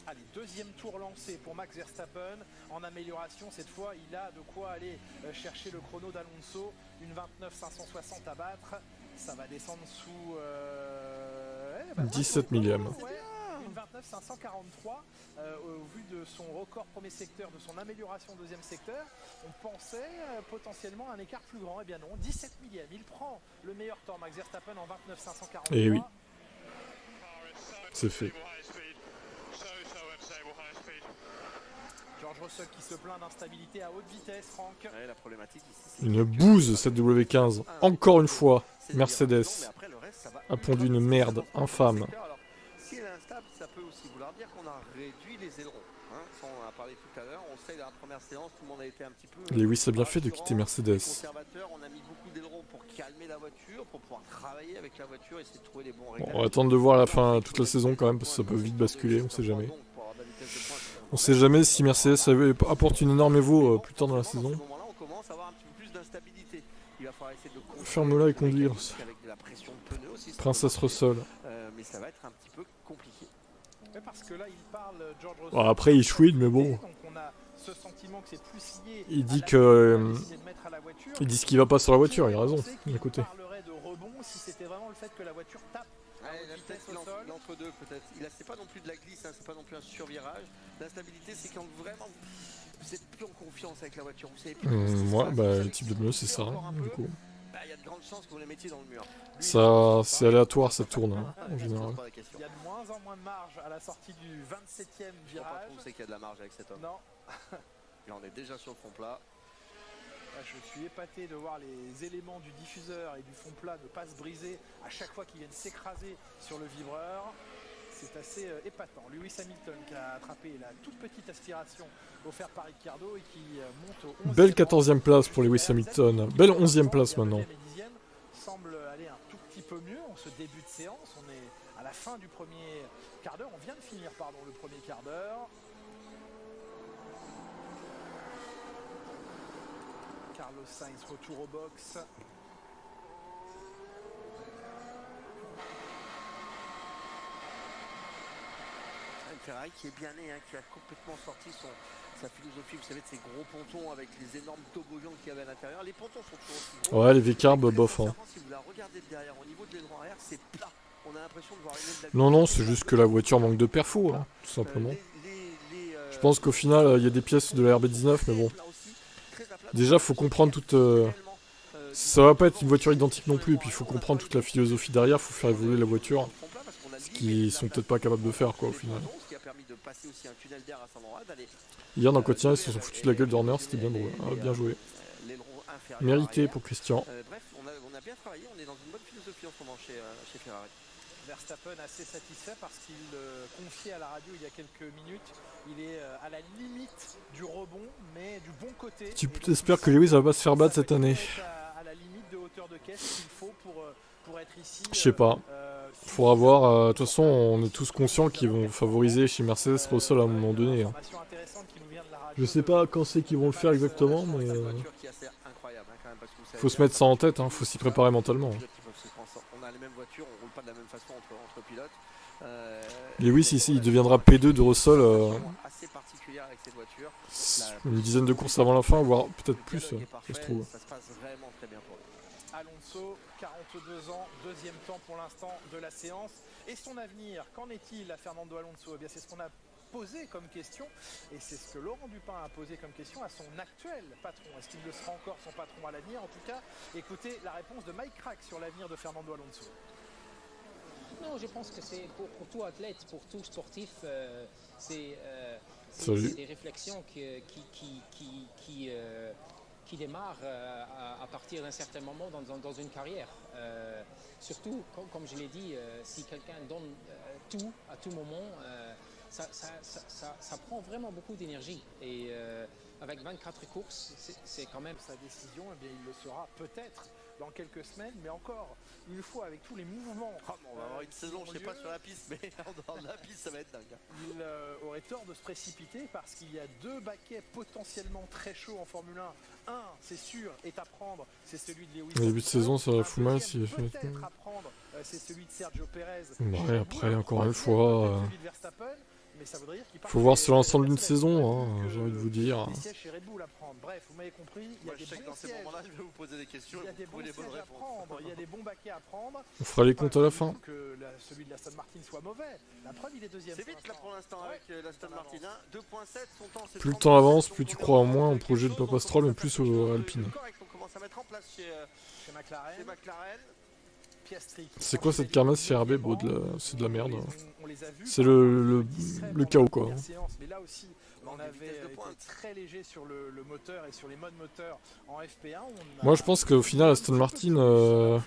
Allez, deuxième tour lancé pour Max Verstappen en amélioration. Cette fois, il a de quoi aller chercher le chrono d'Alonso. Une 29,560 à battre. Ça va descendre sous 17 millièmes. Ouais, une 29,543 au vu de son record premier secteur, de son amélioration deuxième secteur. On pensait potentiellement un écart plus grand. Eh bien non, 17 millièmes. Il prend le meilleur temps, Max Verstappen, en 29,543. Et oui, c'est fait. George Russell qui se plaint d'instabilité à haute vitesse, Franck. Ouais, la problématique ici, une bouse cette W15. Encore une fois, Mercedes a pondu une merde infâme. Alors, si elle est instable, ça peut aussi vouloir dire qu'on a réduit les ailerons. Hein, ça, on en a parlé tout à l'heure. On sait dans la première séance, tout le monde a été un petit peu. Lewis a bien fait de quitter Mercedes. On a mis beaucoup d'ailerons pour calmer la voiture, pour pouvoir travailler avec la voiture, essayer de trouver les bons réglages. Bon, on va attendre de voir la fin toute la saison quand même parce que ça peut vite basculer, on sait jamais. On sait jamais si Mercedes apporte une énorme évo plus tard dans la saison. Ferme-la et conduire. Princesse Russell. Mais ça va être un petit peu compliqué. Parce que là, il parle George Russell. Bon, après, il chouine, mais bon. C'est plus lié il dit que. Il dit ce qui va pas sur la voiture, il a raison. D'un côté. Il parlerait de rebond si c'était vraiment le fait que la voiture tape. L'entre-deux peut-être. C'est pas non plus de la glisse, hein, c'est pas non plus un survirage. L'instabilité, c'est quand vraiment vous êtes plus en confiance avec la voiture. Vous savez plus moi, le type de pneu, c'est ça. Du coup. Il y a de grandes chances que vous les mettiez dans le mur. Ça, c'est aléatoire, ça tourne hein, en général. Il y a de moins en moins de marge à la sortie du 27e virage. Je sais qu'il y a de la marge avec cet homme. Non. Là, on est déjà sur le fond plat. Je suis épaté de voir les éléments du diffuseur et du fond plat ne pas se briser à chaque fois qu'ils viennent s'écraser sur le vibreur. C'est assez épatant. Lewis Hamilton qui a attrapé la toute petite aspiration offerte par Ricciardo et qui monte au 11e. Belle 14e place pour Lewis Hamilton. Belle 11e place maintenant. Semble aller un tout petit peu mieux en ce début de séance. On est à la fin du premier quart d'heure. On vient de finir le premier quart d'heure. Carlos Sainz, retour au box. Ferrari qui est bien né, hein, qui a complètement sorti sa philosophie, vous savez, de ces gros pontons avec les énormes toboggans qu'il y avait à l'intérieur. Les pontons sont toujours aussi gros. Ouais, les V-Carb, bof. Hein. Si vous la regardez de derrière, au niveau de l'aileron arrière, c'est plat. On a l'impression de voir non, c'est juste que la voiture manque de perfo, hein, tout simplement. Je pense qu'au final, il y a des pièces de la RB19, mais bon. Déjà, faut comprendre Ça va pas être une voiture identique non plus, et puis il faut comprendre toute la philosophie derrière, il faut faire évoluer la voiture, ce qu'ils sont peut-être pas capables de faire quoi au final. Hier dans le quotidien ils se sont foutus de la gueule d'Horner, c'était bien drôle, bien joué. Mérité pour Christian. Bref, on a bien travaillé, on est dans une bonne philosophie en ce moment chez Ferrari. Verstappen assez satisfait parce qu'il confiait à la radio il y a quelques minutes, il est à la limite du rebond, mais du bon côté. Tu espères que Lewis va pas se faire battre cette année. À la limite de hauteur de caisse qu'il faut pour être ici. Je sais pas. Faudra voir. De toute façon, on est tous conscients qu'ils vont favoriser chez Mercedes Russell à un moment donné. Hein. Je sais pas quand c'est qu'ils vont le faire exactement, mais faut se mettre ça en tête. Hein. Faut s'y préparer mentalement. On a les mêmes voitures, on roule pas de la même façon entre pilotes. Lewis ici, il deviendra P2 de Russell. Assez particulière avec cette voiture. Une dizaine de courses avant la fin, voire peut-être plus, ça se trouve. Ça se passe vraiment très bien pour lui. Alonso, 42 ans, deuxième temps pour l'instant de la séance. Et son avenir, qu'en est-il à Fernando Alonso? Eh bien, c'est ce qu'on a posé comme question, et c'est ce que Laurent Dupin a posé comme question à son actuel patron. Est-ce qu'il le sera encore son patron à l'avenir? En tout cas, écoutez la réponse de Mike Crack sur l'avenir de Fernando Alonso. Non, je pense que c'est pour tout athlète, pour tout sportif, c'est des réflexions qui démarrent à partir d'un certain moment dans une carrière. Surtout, comme je l'ai dit, si quelqu'un donne tout à tout moment, ça prend vraiment beaucoup d'énergie. Et avec 24 courses, c'est quand même... Sa décision, eh bien, il le sera peut-être dans quelques semaines, mais encore une fois avec tous les mouvements. On va avoir une saison, je sais pas sur la piste, mais en dehors de la piste, ça va être dingue. Il aurait tort de se précipiter parce qu'il y a deux baquets potentiellement très chauds en Formule 1. Un, c'est sûr, est à prendre, c'est celui de Lewis. Au début de saison, ça va foutre mal si. Peut-être à prendre, c'est celui de Sergio Perez. Ouais, après, encore une fois. Celui de Verstappen. Mais ça voudrait dire qu'il faut voir sur l'ensemble d'une saison, hein, j'ai envie de vous dire. Des sièges chez Red Bull à prendre. Bref, vous m'avez compris. Il y a des bons dans ces moments-là, je vais vous poser des questions. Il y a des bons sièges à prendre. Il y a des bons baquets à prendre. On fera les comptes à la fin. Que celui de l'Aston Martin soit mauvais. La preuve, il est deuxième. C'est vite là pour l'instant avec l'Aston Martin. 2.7, son temps. Plus le temps avance, plus tu crois en moins au projet de Papa Stroll, mais plus au Alpine. On commence à mettre en place chez McLaren. C'est quoi cette kermesse chez RB? Bon, c'est de la merde. C'est le chaos quoi. Mais là aussi, on avait été très léger sur le moteur et sur les modes moteurs en FP1. Moi je pense qu'au final Aston Martin,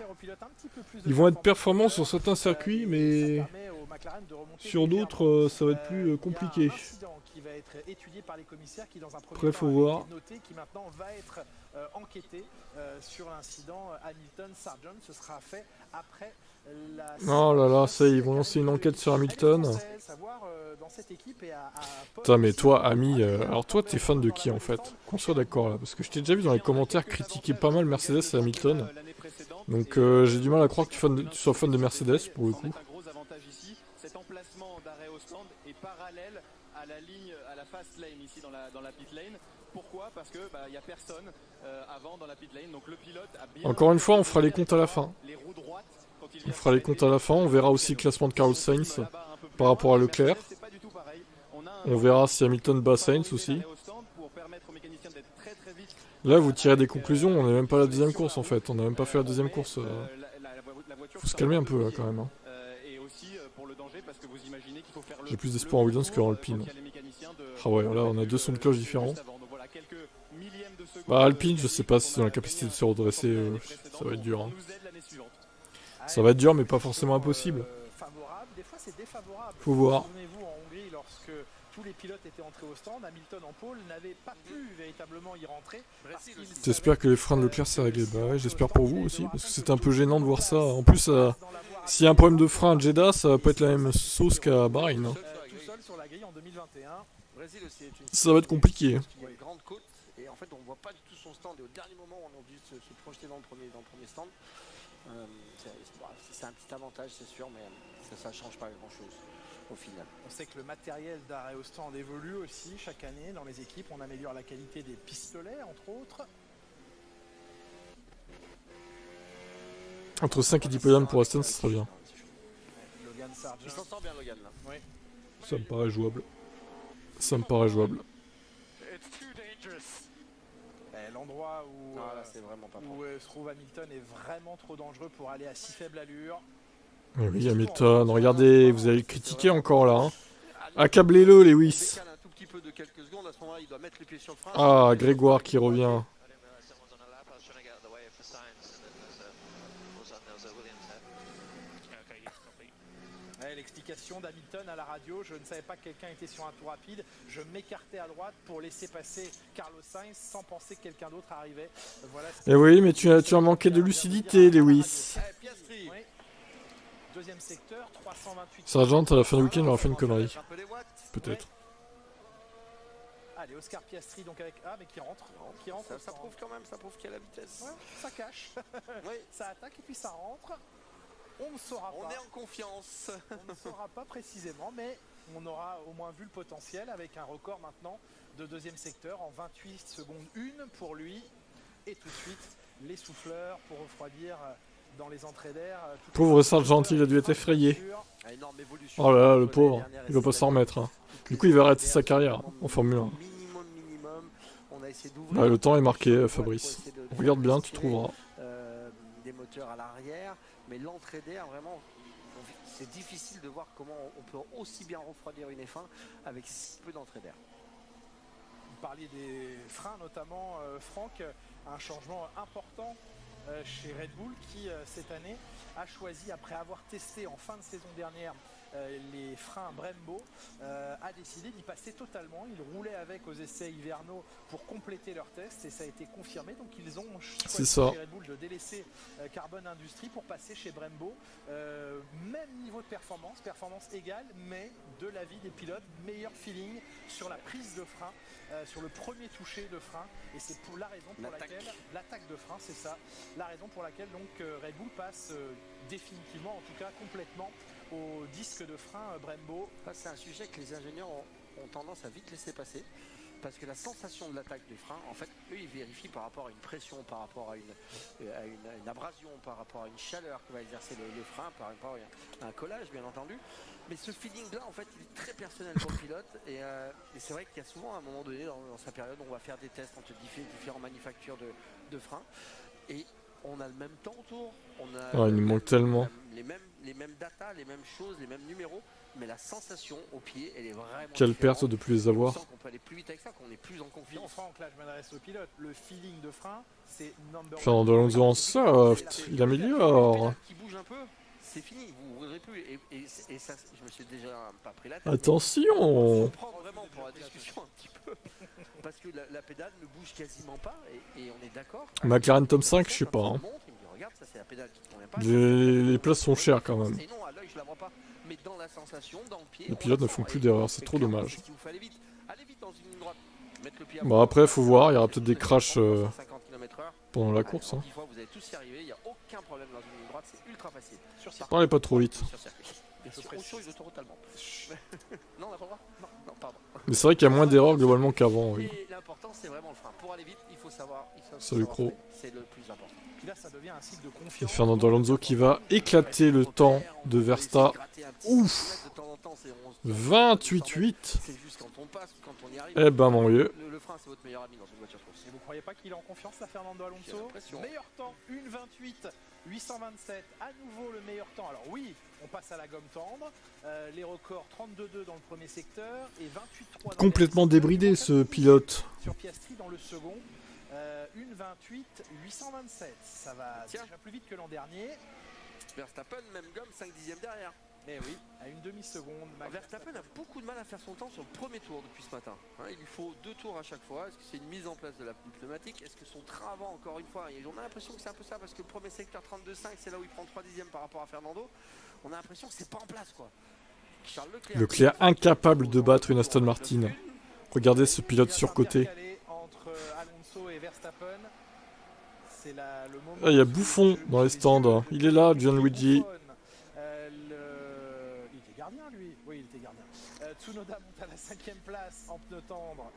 ils vont être performants sur certains circuits, mais sur d'autres ça va être plus compliqué. Qui va être étudié par les commissaires qui dans un premier après faut voir. Noté qui maintenant va être enquêté sur l'incident Hamilton-Sargent. Ce sera fait après la... Oh là là, ça ils vont lancer une enquête sur Hamilton. Putain mais toi Ami, alors toi t'es fan de qui en fait? Qu'on soit d'accord là, parce que je t'ai déjà vu dans les commentaires critiquer pas mal Mercedes et Hamilton. Donc j'ai du mal à croire que tu sois fan de Mercedes pour le coup. Cet emplacement d'arrêt au stand est parallèle à la ligne, à la fast lane ici dans la pit lane. Pourquoi? Parce que il y a personne avant dans la pit lane, donc le pilote a bien... Encore une fois, on fera les comptes à la fin. On fera les comptes à la fin, on verra aussi le classement de Carlos Sainz par rapport à Leclerc. On verra si Hamilton bat Sainz aussi. Là, vous tirez des conclusions, on n'est même pas à la deuxième course en fait, on n'a même pas fait la deuxième course. Faut se calmer un peu là quand même. Hein. J'ai plus d'espoir en Williams que en Alpine. Ah ouais, là on a deux sons de cloche différents. Bah Alpine, je sais pas si ils ont la capacité de se redresser, ça va être dur. Hein. Ça va être dur mais pas forcément impossible. Faut voir. Tous les pilotes étaient entrés au stand, Hamilton en pôle n'avait pas pu véritablement y rentrer. J'espère que les freins de Leclerc s'est réglé. Bah ouais, j'espère pour vous aussi, parce que c'est un peu gênant de voir ça. En plus, s'il y a un problème de frein à Jeddah, ça va pas être la même sauce qu'à Bahreïn. Hein. Tout seul sur la grille en 2021. Ça va être compliqué. Il y a une grande côte et en fait on voit pas du tout son stand et au dernier moment on a dû se projeter dans le premier stand. C'est un petit avantage c'est sûr, mais ça change pas grand chose. Au final. On sait que le matériel d'arrêt au stand évolue aussi chaque année dans les équipes. On améliore la qualité des pistolets, entre autres. Entre 5 et 10 podiums pour Aston, ce serait bien. Il s'en sort bien, Logan, là. Oui. Ça me paraît jouable. Ça me paraît jouable. L'endroit où, se trouve Hamilton est vraiment trop dangereux pour aller à si faible allure. Oui, Hamilton, regardez, vous allez le critiquer encore là. Hein. Accablez-le, Lewis. Ah, Grégoire qui revient. L'explication d'Hamilton à la radio, je ne savais pas que quelqu'un était sur un tour rapide, je m'écartais à droite pour laisser passer Carlos Sainz sans penser que quelqu'un d'autre arrivait. Voilà. Et oui, mais tu as manqué de lucidité, Lewis. Oui. Deuxième secteur, 328. Sargent, à la fin du week-end, il aura fait une connerie. Peut-être. Allez, Oscar Piastri, donc avec... Ah, mais qui rentre. Ça prouve quand même, ça prouve qu'il y a la vitesse. Ouais, ça cache. Ça attaque et puis ça rentre. On ne saura pas. On est en confiance. On ne saura pas précisément, mais on aura au moins vu le potentiel avec un record maintenant de deuxième secteur en 28 secondes 1 pour lui. Et tout de suite, les souffleurs pour refroidir dans les entrées d'air. Pauvre Sargent, il a dû être effrayé. Oh là là, le pauvre, il va pas s'en remettre. Hein. Du coup, il va arrêter sa carrière en Formule 1. Bah, le temps est marqué, Fabrice. Regarde bien, tu trouveras. Des moteurs à l'arrière, mais l'entrée d'air, vraiment, c'est difficile de voir comment on peut aussi bien refroidir une F1 avec si peu d'entrée d'air. Vous parliez des freins, notamment, Franck, un changement important chez Red Bull qui, cette année, a choisi, après avoir testé en fin de saison dernière les freins Brembo, a décidé d'y passer totalement. Ils roulaient avec aux essais hivernaux pour compléter leur test et ça a été confirmé. Donc ils ont choisi chez Red Bull de délaisser Carbon Industries pour passer chez Brembo. Même niveau de performance égale, mais de l'avis des pilotes, meilleur feeling sur la prise de frein, sur le premier toucher de frein. Et c'est pour la raison pour laquelle l'attaque de frein, c'est ça, la raison pour laquelle donc Red Bull passe définitivement, en tout cas complètement, au disque de frein Brembo. C'est un sujet que les ingénieurs ont tendance à vite laisser passer parce que la sensation de l'attaque du frein, en fait, eux ils vérifient par rapport à une pression, par rapport à une abrasion, par rapport à une chaleur que va exercer le frein, par rapport à un collage bien entendu. Mais ce feeling là en fait il est très personnel pour le pilote et c'est vrai qu'il y a souvent à un moment donné dans sa période on va faire des tests entre différentes manufactures de freins et on a le même temps autour, on a il nous manque tellement. Les mêmes datas, les mêmes choses, les mêmes numéros, mais la sensation au pied, elle est vraiment quelle différente. perte de plus les avoir. On sent qu'on peut aller plus vite avec ça, qu'on est plus en confiance. Franck, là je m'adresse au pilote, le feeling de frein, c'est number Fernando Alonso en soft, il améliore. Qui bouge un peu, c'est fini, vous ne roulerez plus. Et ça, je me suis déjà pas pris la tête. Attention. On prend vraiment pour la discussion un petit peu. Parce que la pédale ne bouge quasiment pas et on est d'accord. McLaren top 5, je sais pas. Hein. Regarde, ça c'est la pédale qui ne convient pas. Les places sont chères quand même. Et non, à l'œil je la vois pas. Mais dans la sensation, dans le pied. Les pilotes ne font plus d'erreurs, c'est trop dommage. Allez vite dans une ligne droite. Mettre le pied à bon après faut voir, il y aura peut-être des crashs pendant la course. Hein. Vous allez tous y arriver, il n'y a aucun problème dans une ligne droite, c'est ultra facile. Parlez pas trop vite. Non, on n'a pas le droit. Non, pardon. Mais c'est vrai qu'il y a moins d'erreurs globalement qu'avant. Oui. L'important c'est vraiment le frein. Pour aller vite, il faut savoir. Salut Cro. C'est le plus important. Puis là, ça devient un cycle de confiance. Et Fernando Alonso qui va éclater le temps de Verstappen. Ouf. 28-8. C'est juste quand on passe, quand on y arrive. Eh ben mon vieux. Le frein c'est votre meilleur ami dans une voiture de course. Et vous croyez pas qu'il est en confiance là, Fernando Alonso? Meilleur temps, 1.28, 827. À nouveau le meilleur temps. Alors oui, on passe à la gomme tendre. Les records 32.2 dans le premier secteur et 28.3. Complètement débridé ce pilote. Sur Piastri dans le second. 1.28, 827. Ça va déjà plus vite que l'an dernier. Verstappen, même gomme, 5 dixièmes derrière. Mais oui, à une demi-seconde. Verstappen a beaucoup de mal à faire son temps sur le premier tour depuis ce matin. Il lui faut 2 tours à chaque fois. Est-ce que c'est une mise en place de la pneumatique? Est-ce que son train avant, encore une fois, on a l'impression que c'est un peu ça parce que le premier secteur 32.5, c'est là où il prend 3 dixièmes par rapport à Fernando. On a l'impression que c'est pas en place quoi. Charles Leclerc incapable de battre une Aston Martin. Regardez ce pilote surcoté. Entre Alonso et Verstappen. Il y a Bouffon dans les stands. Il est là, Gianluigi. Il était gardien lui. Oui, il était gardien. Tsunoda monte à la 5e place en pneu tendre.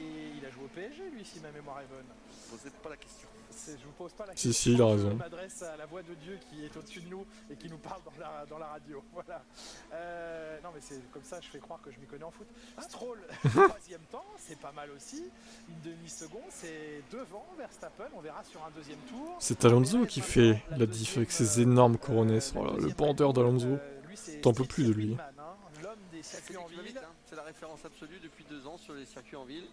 Et il a joué au PSG, lui, si ma mémoire est bonne. Posez pas la question. Je vous pose pas la question. Si, il a raison. Je m'adresse à la voix de Dieu qui est au-dessus de nous et qui nous parle dans la radio. Voilà. Non, mais c'est comme ça, je fais croire que je m'y connais en foot. Stroll, 3e temps, c'est pas mal aussi. Une demi-seconde, c'est devant Verstappen. On verra sur un deuxième tour. C'est Alonso qui fait la diff avec ses énormes coronets. Oh là, le bandeur d'Alonso. T'en peux plus de lui. L'homme des circuits en ville. C'est la référence absolue depuis 2 ans sur les circuits en ville.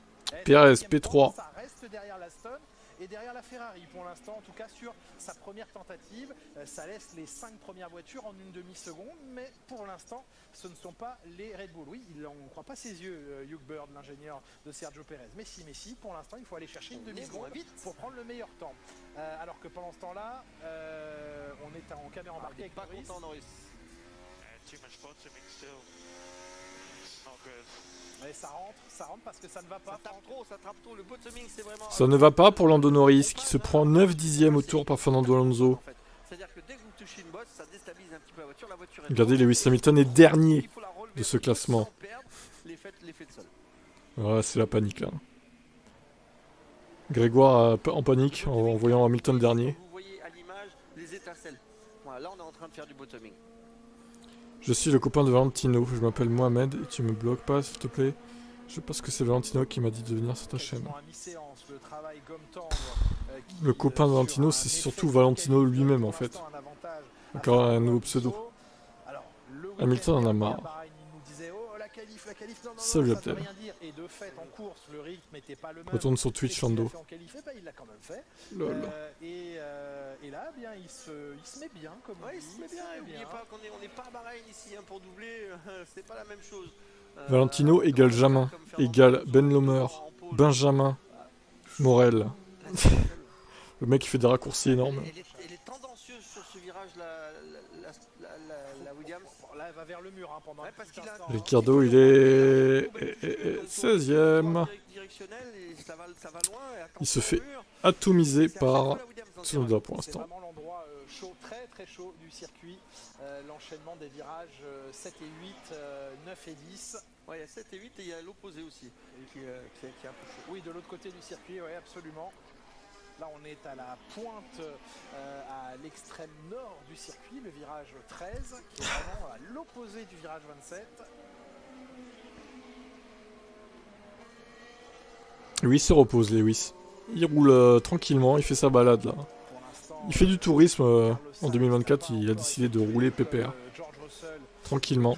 Perez, P3. Ça reste derrière l'Aston et derrière la Ferrari pour l'instant, en tout cas sur sa première tentative. Ça laisse les 5 premières voitures en une demi-seconde, mais pour l'instant, ce ne sont pas les Red Bull. Oui, il n'en croit pas ses yeux, Hugh Bird, l'ingénieur de Sergio Perez. Mais si, pour l'instant, il faut aller chercher une demi-seconde pour prendre le meilleur temps. Alors que pendant ce temps-là, on est en caméra embarquée avec Norris. Content, Norris. Et ça rentre parce que ça ne va pas. Ça trappe trop. Le bottoming, c'est vraiment. Ça ne va pas pour Lando Norris qui se prend 9 dixièmes au tour par Fernando Alonso. C'est-à-dire que dès que vous touchez une bosse, ça déstabilise un petit peu la voiture. Regardez, Lewis Hamilton est dernier de ce classement. Ouais, c'est la panique là. Grégoire en panique en voyant Hamilton dernier. Vous voyez à l'image les étincelles. Voilà, là on est en train de faire du bottoming. Je suis le copain de Valentino, je m'appelle Mohamed et tu me bloques pas s'il te plaît. Je pense que c'est Valentino qui m'a dit de venir sur ta chaîne. Le copain de Valentino, c'est surtout Valentino lui-même en fait. Encore un nouveau pseudo. Hamilton en a marre. Salut Abdel. Retourne sur Twitch, Lando. Lol. Et là, bien, il se met bien. Il se met bien. N'oubliez pas qu'on n'est pas à Bahreïn ici pour doubler. C'est pas la même chose. Valentino égale Jamin, égale Ben Lomer, Benjamin, Morel. Le mec il fait des raccourcis énormes. Elle est tendancieuse sur ce virage, la Williams. Là, elle va vers le mur pendant Ricardo, il est 16ème. Il se fait atomiser par Tsunoda pour l'instant. C'est vraiment l'endroit chaud, très très chaud du circuit. L'enchaînement des virages 7 et 8, 9 et 10. Ouais, il y a 7 et 8 et il y a l'opposé aussi qui est un peu chaud. Oui, de l'autre côté du circuit, oui, absolument. Là, on est à la pointe, à l'extrême nord du circuit, le virage 13, qui est vraiment à l'opposé du virage 27. Lui, il se repose, Lewis. Il roule tranquillement, il fait sa balade là. Il fait du tourisme en 2024, il a décidé de rouler PPR. Tranquillement.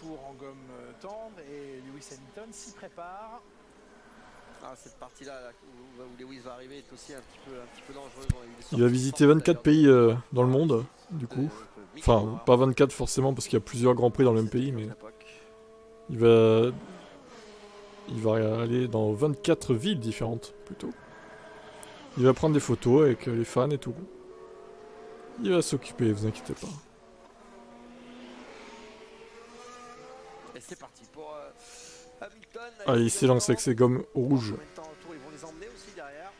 Cette partie-là où Lewis va arriver est aussi un petit peu dangereuse. Il a visité 24 pays dans le monde, du coup. Enfin, pas 24 forcément parce qu'il y a plusieurs grands prix dans le même pays, mais il va aller dans 24 villes différentes plutôt. Il va prendre des photos avec les fans et tout. Il va s'occuper, vous inquiétez pas. Et c'est parti pour Hamilton. Ah, il s'est lancé avec ses gommes rouges. Ils vont les emmener aussi derrière.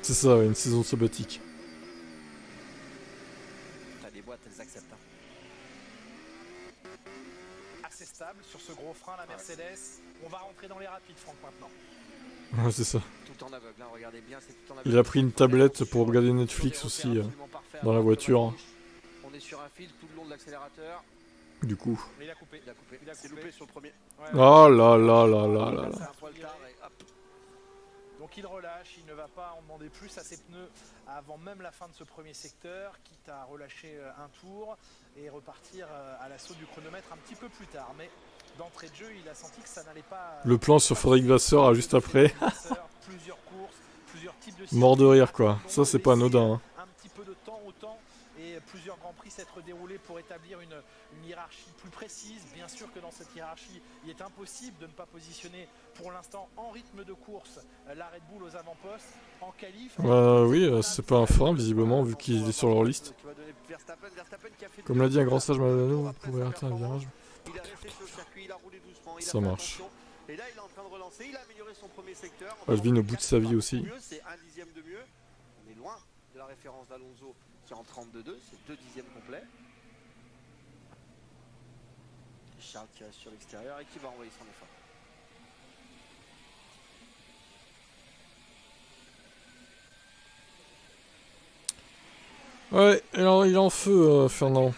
C'est ça, une saison sabbatique. T'as des boîtes, elles acceptent. Assez stable sur ce gros frein, la Mercedes. On va rentrer dans les rapides, Franck, maintenant. Ouais, c'est ça. Tout en aveugle, hein, regardez bien, c'est tout en aveugle. Il a pris une tablette pour regarder Netflix aussi dans la voiture. On est sur un fil tout le long de l'accélérateur. Du coup. Mais il a coupé. Il a loupé sur le premier. Oh là là là là là là. Donc il relâche, il ne va pas en demander plus à ses pneus avant même la fin de ce premier secteur, quitte à relâcher un tour et repartir à l'assaut du chronomètre un petit peu plus tard. Mais d'entrée de jeu, il a senti que ça n'allait pas... Le plan sur Frédéric Vasseur juste après. Plusieurs courses, plusieurs types de... Mort de rire quoi, ça c'est pas anodin. Hein. Un petit peu de temps au temps et plusieurs grands prix s'être déroulés pour établir une hiérarchie plus précise. Bien sûr que dans cette hiérarchie, il est impossible de ne pas positionner pour l'instant en rythme de course la Red Bull aux avant-postes, en qualif. Oui, c'est pas un frein visiblement vu qu'il est sur leur liste. Comme l'a dit un grand sage Maldonado, vous pourrez arrêter un virage. Ça marche. Et là, il est en train de relancer, il a amélioré son premier secteur. Alvin au bout de sa vie aussi. C'est un dixième de mieux. On est loin de la référence d'Alonso qui est en 32-2, c'est 2 dixièmes complets. Charles qui reste sur l'extérieur et qui va envoyer son effort. Ouais, alors il est en feu, Fernand.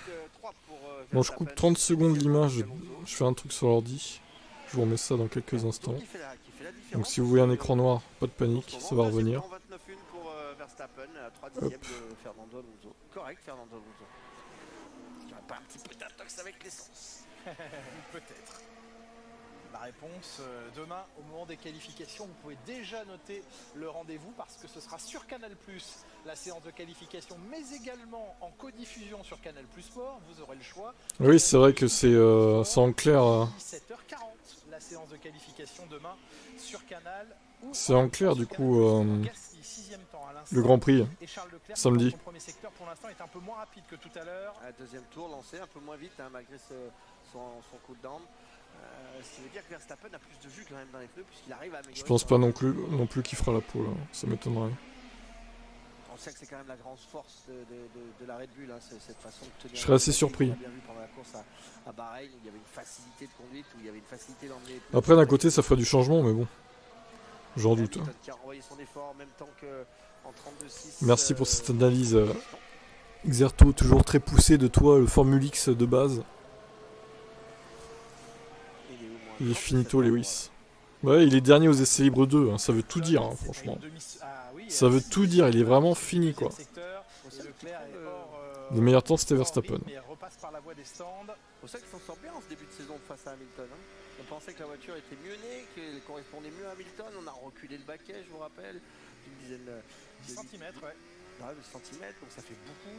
Bon, je coupe 30 secondes l'image, je fais un truc sur l'ordi. Je vous remets ça dans quelques instants. Donc si vous voyez un écran noir, pas de panique, ça va revenir. Hop. Correct, Fernando Alonso. Il n'y aurait pas un petit peu d'intox avec l'essence? Peut-être. La réponse demain au moment des qualifications. Vous pouvez déjà noter le rendez-vous parce que ce sera sur Canal+, la séance de qualification, mais également en codiffusion sur Canal+ Sport. Vous aurez le choix. Oui, c'est vrai que c'est en clair. 17h40, la séance de qualification demain sur Canal. C'est en clair du coup le Grand Prix samedi. Son premier secteur pour l'instant est un peu moins rapide que tout à l'heure. Deuxième tour lancé un peu moins vite malgré son cooldown. Ce qui veut dire que Verstappen a plus de jus quand même dans les pneus puisqu'il arrive à améliorer. Je pense pas non plus qu'il fera la pole, ça m'étonnerait. On sait que c'est quand même la grande force de la Red Bull, cette façon de tenir. Je serais assez surpris. On a bien vu pendant la course à Bahreïn où il y avait une facilité de conduite, où il y avait une facilité d'emmener. Après d'un côté ça ferait du changement mais bon. J'en doute. Qui a envoyé son effort en même temps que en 32-6. Merci pour cette analyse. Xerto, toujours très poussé de toi, le Formule X de base. Il est finito Lewis. Ouais, il est dernier aux essais libres 2, hein, ça veut tout dire, hein, franchement. Ça veut tout dire, il est vraiment fini quoi. Le meilleur temps c'était Verstappen. C'est pour ça qu'il s'en sort bien en ce début de saison face à Hamilton. On pensait que la voiture était mieux née, qu'elle correspondait mieux à Hamilton. On a reculé le baquet, je vous rappelle, d'une dizaine de centimètres, ouais. Ouais, de centimètres, donc ça fait beaucoup.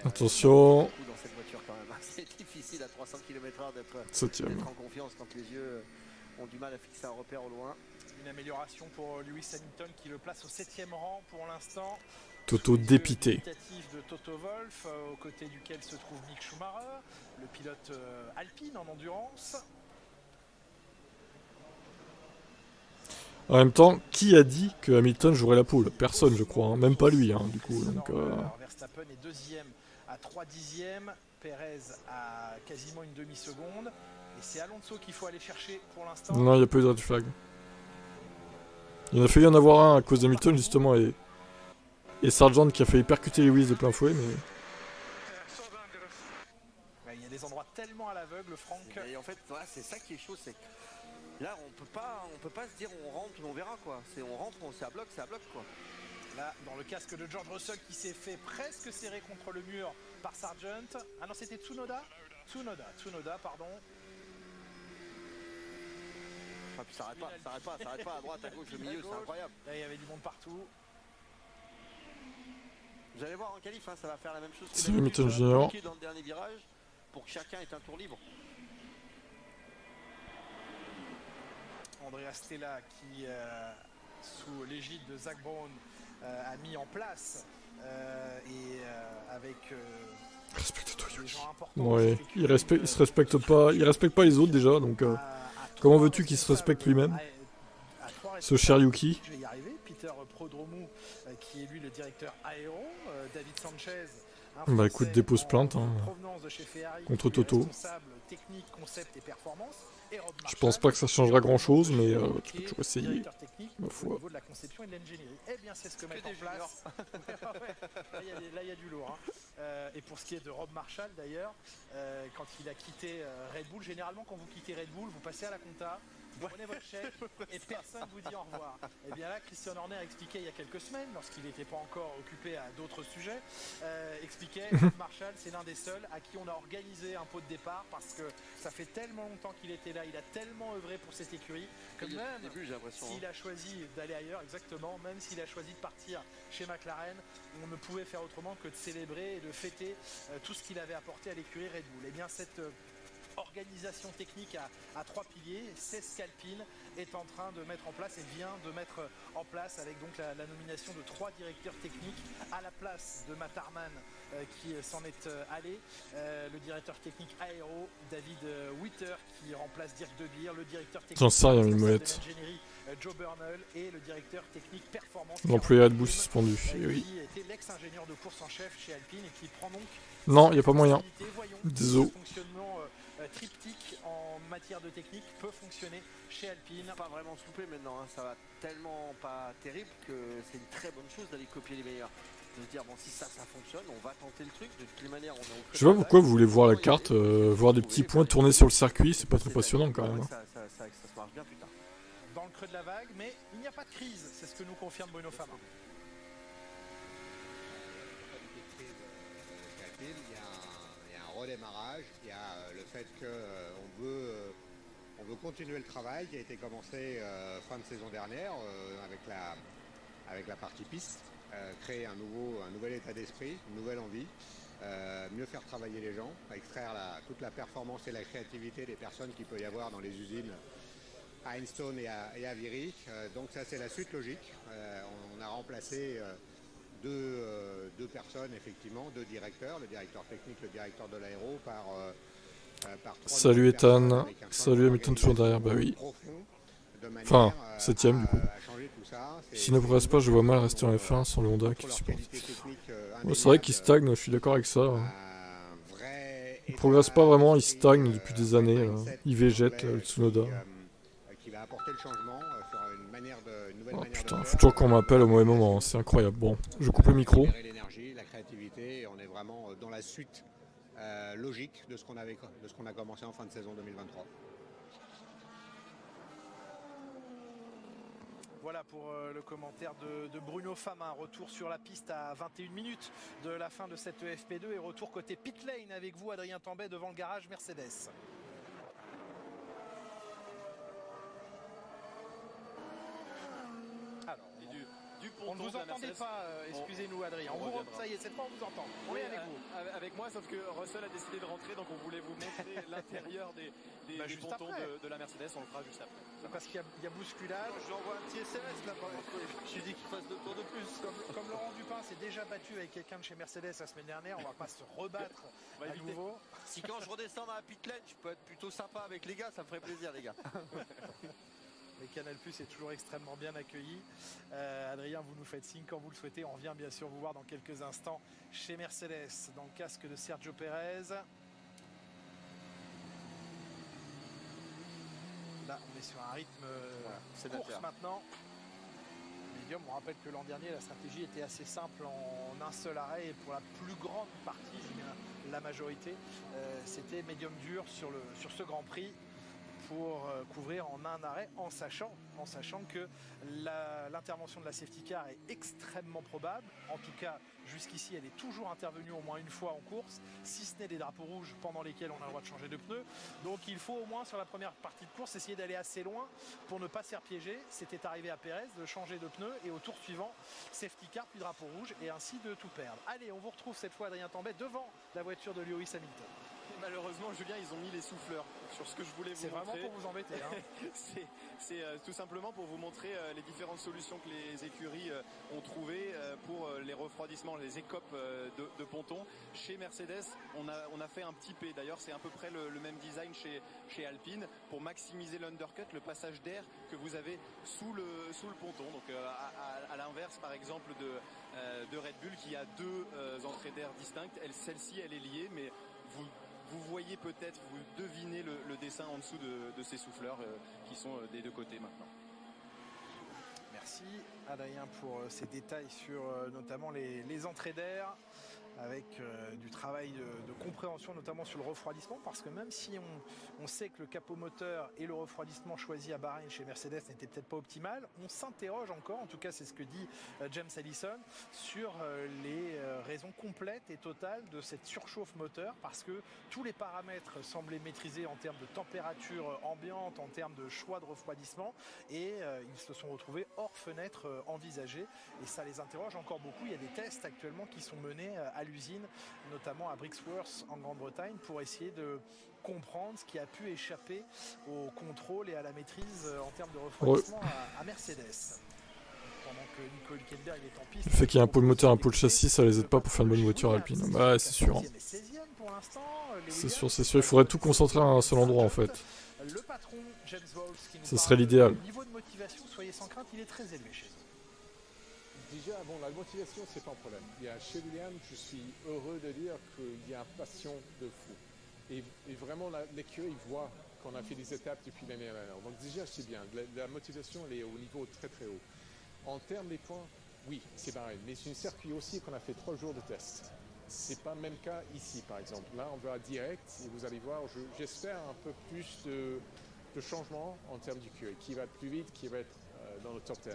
Attention. Beaucoup dans cette voiture quand même. C'est difficile à 300 km/h d'être en confiance quand les yeux ont du mal à fixer un repère au loin. Une amélioration pour Lewis Hamilton qui le place au 7e rang pour l'instant. Toto dépité. De Toto Wolff, aux côtés duquel se trouve Mick Schumacher, le pilote alpine en endurance. En même temps, qui a dit que Hamilton jouerait la pole? Personne, je crois, hein. Même pas lui, hein, du coup. Donc, Verstappen est deuxième à 3 dixièmes, Perez à quasiment une demi-seconde, et c'est Alonso qu'il faut aller chercher pour l'instant. Non, il n'y a pas eu de red flag. Il en a failli en avoir un à cause d'Hamilton, justement, et Sargent qui a failli percuter Lewis de plein fouet, mais... Il y a des endroits tellement à l'aveugle, Franck. Et en fait, voilà, c'est ça qui est chaud, c'est que là, on peut pas se dire on rentre, on verra quoi. C'est on rentre, c'est à bloc quoi. Là, dans le casque de George Russell qui s'est fait presque serrer contre le mur par Sargent. Ah non, c'était Tsunoda, pardon. Ah, puis ça arrête pas à droite, à gauche, au milieu, c'est incroyable. Là, il y avait du monde partout. Vous allez voir en qualif, ça va faire la même chose. C'est Hamilton Junior. Dans le dernier virage pour que chacun ait un tour libre. Andrea Stella qui, sous l'égide de Zak Brown, a mis en place avec respecte-toi, des gens importants. Ouais, il se respecte pas les autres déjà, donc comment veux-tu qu'il se respecte lui-même? Ce cher Yuki. Je vais y arriver. Peter Prodromou, qui est lui le directeur aéro, David Sanchez. Bah écoute, dépose plainte contre Toto. Technique, concept et performance. Et Rob Marshall, je pense pas que ça changera grand chose, mais tu peux toujours essayer. Ma foi. Au niveau de la conception et de l'ingénierie. Eh bien, c'est ce que met en place. Là, il y a du lourd. Et pour ce qui est de Rob Marshall, d'ailleurs, quand il a quitté Red Bull, généralement, quand vous quittez Red Bull, vous passez à la compta. Vous prenez votre chèque et personne ne vous dit au revoir. Et bien là, Christian Horner expliquait il y a quelques semaines, lorsqu'il n'était pas encore occupé à d'autres sujets, expliquait que Marshall, c'est l'un des seuls à qui on a organisé un pot de départ parce que ça fait tellement longtemps qu'il était là, il a tellement œuvré pour cette écurie que même s'il a choisi d'aller ailleurs, exactement, même s'il a choisi de partir chez McLaren, on ne pouvait faire autrement que de célébrer et de fêter tout ce qu'il avait apporté à l'écurie Red Bull. Et bien cette organisation technique à 3 piliers. C'est ce qu'Alpine est en train de mettre en place et vient de mettre en place avec donc la nomination de 3 directeurs techniques à la place de Matt Harman qui s'en est allé. Le directeur technique aéro, David Witter, qui remplace Dirk De Beer, le directeur technique J'en sais rien, une de molette. l'ingénierie, Joe Burnell, et le directeur technique performance. L'employé Red Bull suspendu, oui. Qui était l'ex-ingénieur de course en chef chez Alpine et qui prend donc... Non, il n'y a pas moyen. Désolé. Le fonctionnement triptyque en matière de technique peut fonctionner chez Alpine. Pas vraiment souple maintenant, hein. Ça va tellement pas terrible que c'est une très bonne chose d'aller copier les meilleurs. De se dire, bon, si ça fonctionne, on va tenter le truc. De toutes les manières, on est Je sais pas pourquoi vous voulez voir la carte, voir des petits points tourner sur le circuit, c'est pas très passionnant quand même. Ça se marche bien plus tard. Dans le creux de la vague, mais il n'y a pas de crise, c'est ce que nous confirme Bruno Fama. Il y a un redémarrage, il y a le fait qu'on veut continuer le travail qui a été commencé fin de saison dernière avec la partie piste, créer un nouvel état d'esprit, une nouvelle envie, mieux faire travailler les gens, extraire toute la performance et la créativité des personnes qu'il peut y avoir dans les usines à Einstone et à Viry. Donc ça c'est la suite logique. On a remplacé deux personnes, effectivement, 2 directeurs, le directeur technique, le directeur de l'aéro, par 3. Salut Ethan, salut Hamilton toujours derrière, bah oui. Enfin, 7ème du coup. S'il ne progresse pas, je vois mal rester en F1 sans le Honda qu'il supporte. Bon, c'est vrai qu'il stagne, je suis d'accord avec ça. Il progresse pas vraiment, il stagne depuis des années. Là. Il végète, le Tsunoda. Oh putain, faut toujours qu'on m'appelle au mauvais moment, c'est incroyable. Bon, je coupe le micro. L'énergie, la créativité, on est vraiment dans la suite logique de ce qu'on a commencé en fin de saison 2023. Voilà pour le commentaire de Bruno Fama. Retour sur la piste à 21 minutes de la fin de cette FP2 et retour côté pit lane avec vous, Adrien Tambay, devant le garage Mercedes. Alors, on ne vous entendait pas, excusez-nous Adrien. Ça y est, cette fois on vous entend. On est avec vous. Avec moi, sauf que Russell a décidé de rentrer, donc on voulait vous montrer l'intérieur des pontons de la Mercedes. On le fera juste après. Parce qu'il y a bousculade. J'envoie un petit SMS là. Je suis dit qu'il fasse 2 tours de plus. Comme Laurent Dupin s'est déjà battu avec quelqu'un de chez Mercedes la semaine dernière, on va pas se rebattre à nouveau. Si quand je redescends dans la pit lane, je peux être plutôt sympa avec les gars, ça me ferait plaisir les gars. Mais Canal+ est toujours extrêmement bien accueilli. Adrien, vous nous faites signe quand vous le souhaitez. On revient bien sûr vous voir dans quelques instants chez Mercedes, dans le casque de Sergio Pérez. Là, on est sur un rythme course maintenant. Medium, on rappelle que l'an dernier, la stratégie était assez simple en un seul arrêt. Et pour la plus grande partie, je dis bien la majorité, c'était médium dur sur ce Grand Prix, pour couvrir en un arrêt, en sachant que l'intervention de la safety car est extrêmement probable. En tout cas, jusqu'ici, elle est toujours intervenue au moins une fois en course, si ce n'est des drapeaux rouges pendant lesquels on a le droit de changer de pneus. Donc il faut au moins sur la première partie de course essayer d'aller assez loin pour ne pas se faire piéger. C'était arrivé à Pérez de changer de pneus et au tour suivant, safety car puis drapeau rouge et ainsi de tout perdre. Allez, on vous retrouve cette fois, Adrien Tambay, devant la voiture de Lewis Hamilton. Malheureusement, Julien, ils ont mis les souffleurs sur ce que je voulais vous montrer. C'est vraiment pour vous embêter. Hein. c'est tout simplement pour vous montrer les différentes solutions que les écuries ont trouvées pour les refroidissements, les écopes de ponton. Chez Mercedes, on a fait un petit P. D'ailleurs, c'est à peu près le même design chez Alpine pour maximiser l'undercut, le passage d'air que vous avez sous le ponton. Donc à l'inverse, par exemple, de Red Bull qui a 2 entrées d'air distinctes. Celle-ci, elle est liée, mais vous voyez peut-être, vous devinez le dessin en dessous de ces souffleurs qui sont des 2 côtés maintenant. Merci Adrien pour ces détails sur notamment les entrées d'air, avec du travail de compréhension notamment sur le refroidissement, parce que même si on sait que le capot moteur et le refroidissement choisi à Bahreïn chez Mercedes n'était peut-être pas optimal, on s'interroge encore, en tout cas c'est ce que dit James Allison, sur les raisons complètes et totales de cette surchauffe moteur, parce que tous les paramètres semblaient maîtrisés en termes de température ambiante, en termes de choix de refroidissement, et ils se sont retrouvés hors fenêtre envisagée, et ça les interroge encore beaucoup. Il y a des tests actuellement qui sont menés à l'usine, notamment à Brixworth en Grande-Bretagne, pour essayer de comprendre ce qui a pu échapper au contrôle et à la maîtrise en termes de refroidissement à Mercedes. Pendant que Nico Hülkenberg est en piste. Le fait qu'il y ait un pôle moteur, un pôle châssis, ça les aide pas pour faire une bonne voiture Alpine. Bah c'est sûr. C'est sûr, c'est sûr. Il faudrait tout concentrer à un seul endroit en fait. Le patron James Vowles qui nous ça serait l'idéal. Le niveau de motivation, soyez sans crainte, il est très élevé chez eux. Déjà, bon, la motivation, c'est pas un problème. Chez Williams, je suis heureux de dire qu'il y a une passion de fou. Et vraiment, l'écurie voit qu'on a fait des étapes depuis l'année dernière. Donc déjà, c'est bien. La motivation, elle est au niveau très très haut. En termes des points, oui, c'est pareil. Mais c'est un circuit aussi qu'on a fait 3 jours de test. C'est pas le même cas ici, par exemple. Là, on va direct et vous allez voir, j'espère un peu plus de changement en termes du QA, qui va être plus vite, qui va être dans le top 10.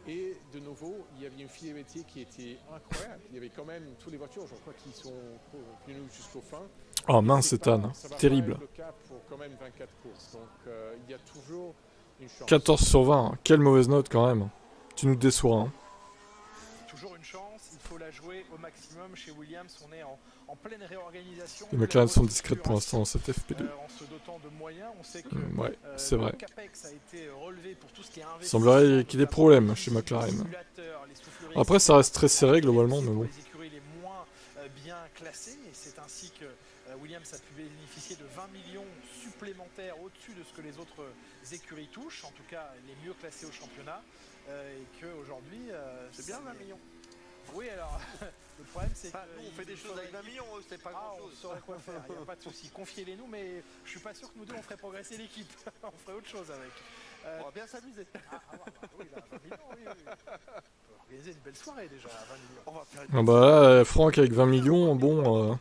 Et de nouveau, il y avait une fidélité qui était incroyable. Il y avait quand même toutes les voitures, je crois, qui sont venues jusqu'au fin. Oh mince, Ethan, terrible. Le cas pour quand même 24 courses. Donc il y a toujours une chance. 14 sur 20, quelle mauvaise note quand même. Tu nous déçois. Hein. Toujours une chance, il faut la jouer au maximum. Chez Williams, on est en pleine réorganisation. Les McLaren sont discrètes pour l'instant dans cette FP2. En se dotant de moyens, on sait que ouais, c'est vrai. le CAPEX a été relevé pour tout ce qui est il semblerait qu'il y ait des problèmes chez McLaren. Après, ça reste très serré globalement, mais bon. Les écuries les moins bien classées, et c'est ainsi que Williams a pu bénéficier de 20 millions supplémentaires au-dessus de ce que les autres écuries touchent, en tout cas les mieux classées au championnat, et qu'aujourd'hui... c'est bien 20 millions. Oui, alors, le problème c'est que... Nous, on fait des choses avec 20 millions, c'est pas grand-chose. On saurait quoi faire, il n'y a pas de souci. Confiez-les nous, mais je suis pas sûr que nous deux on ferait progresser l'équipe. On ferait autre chose avec. On va bien s'amuser. Oui, là, 20 millions, oui. On peut organiser une belle soirée déjà à 20 millions. On va faire ah bah là, Franck avec 20 millions, bon...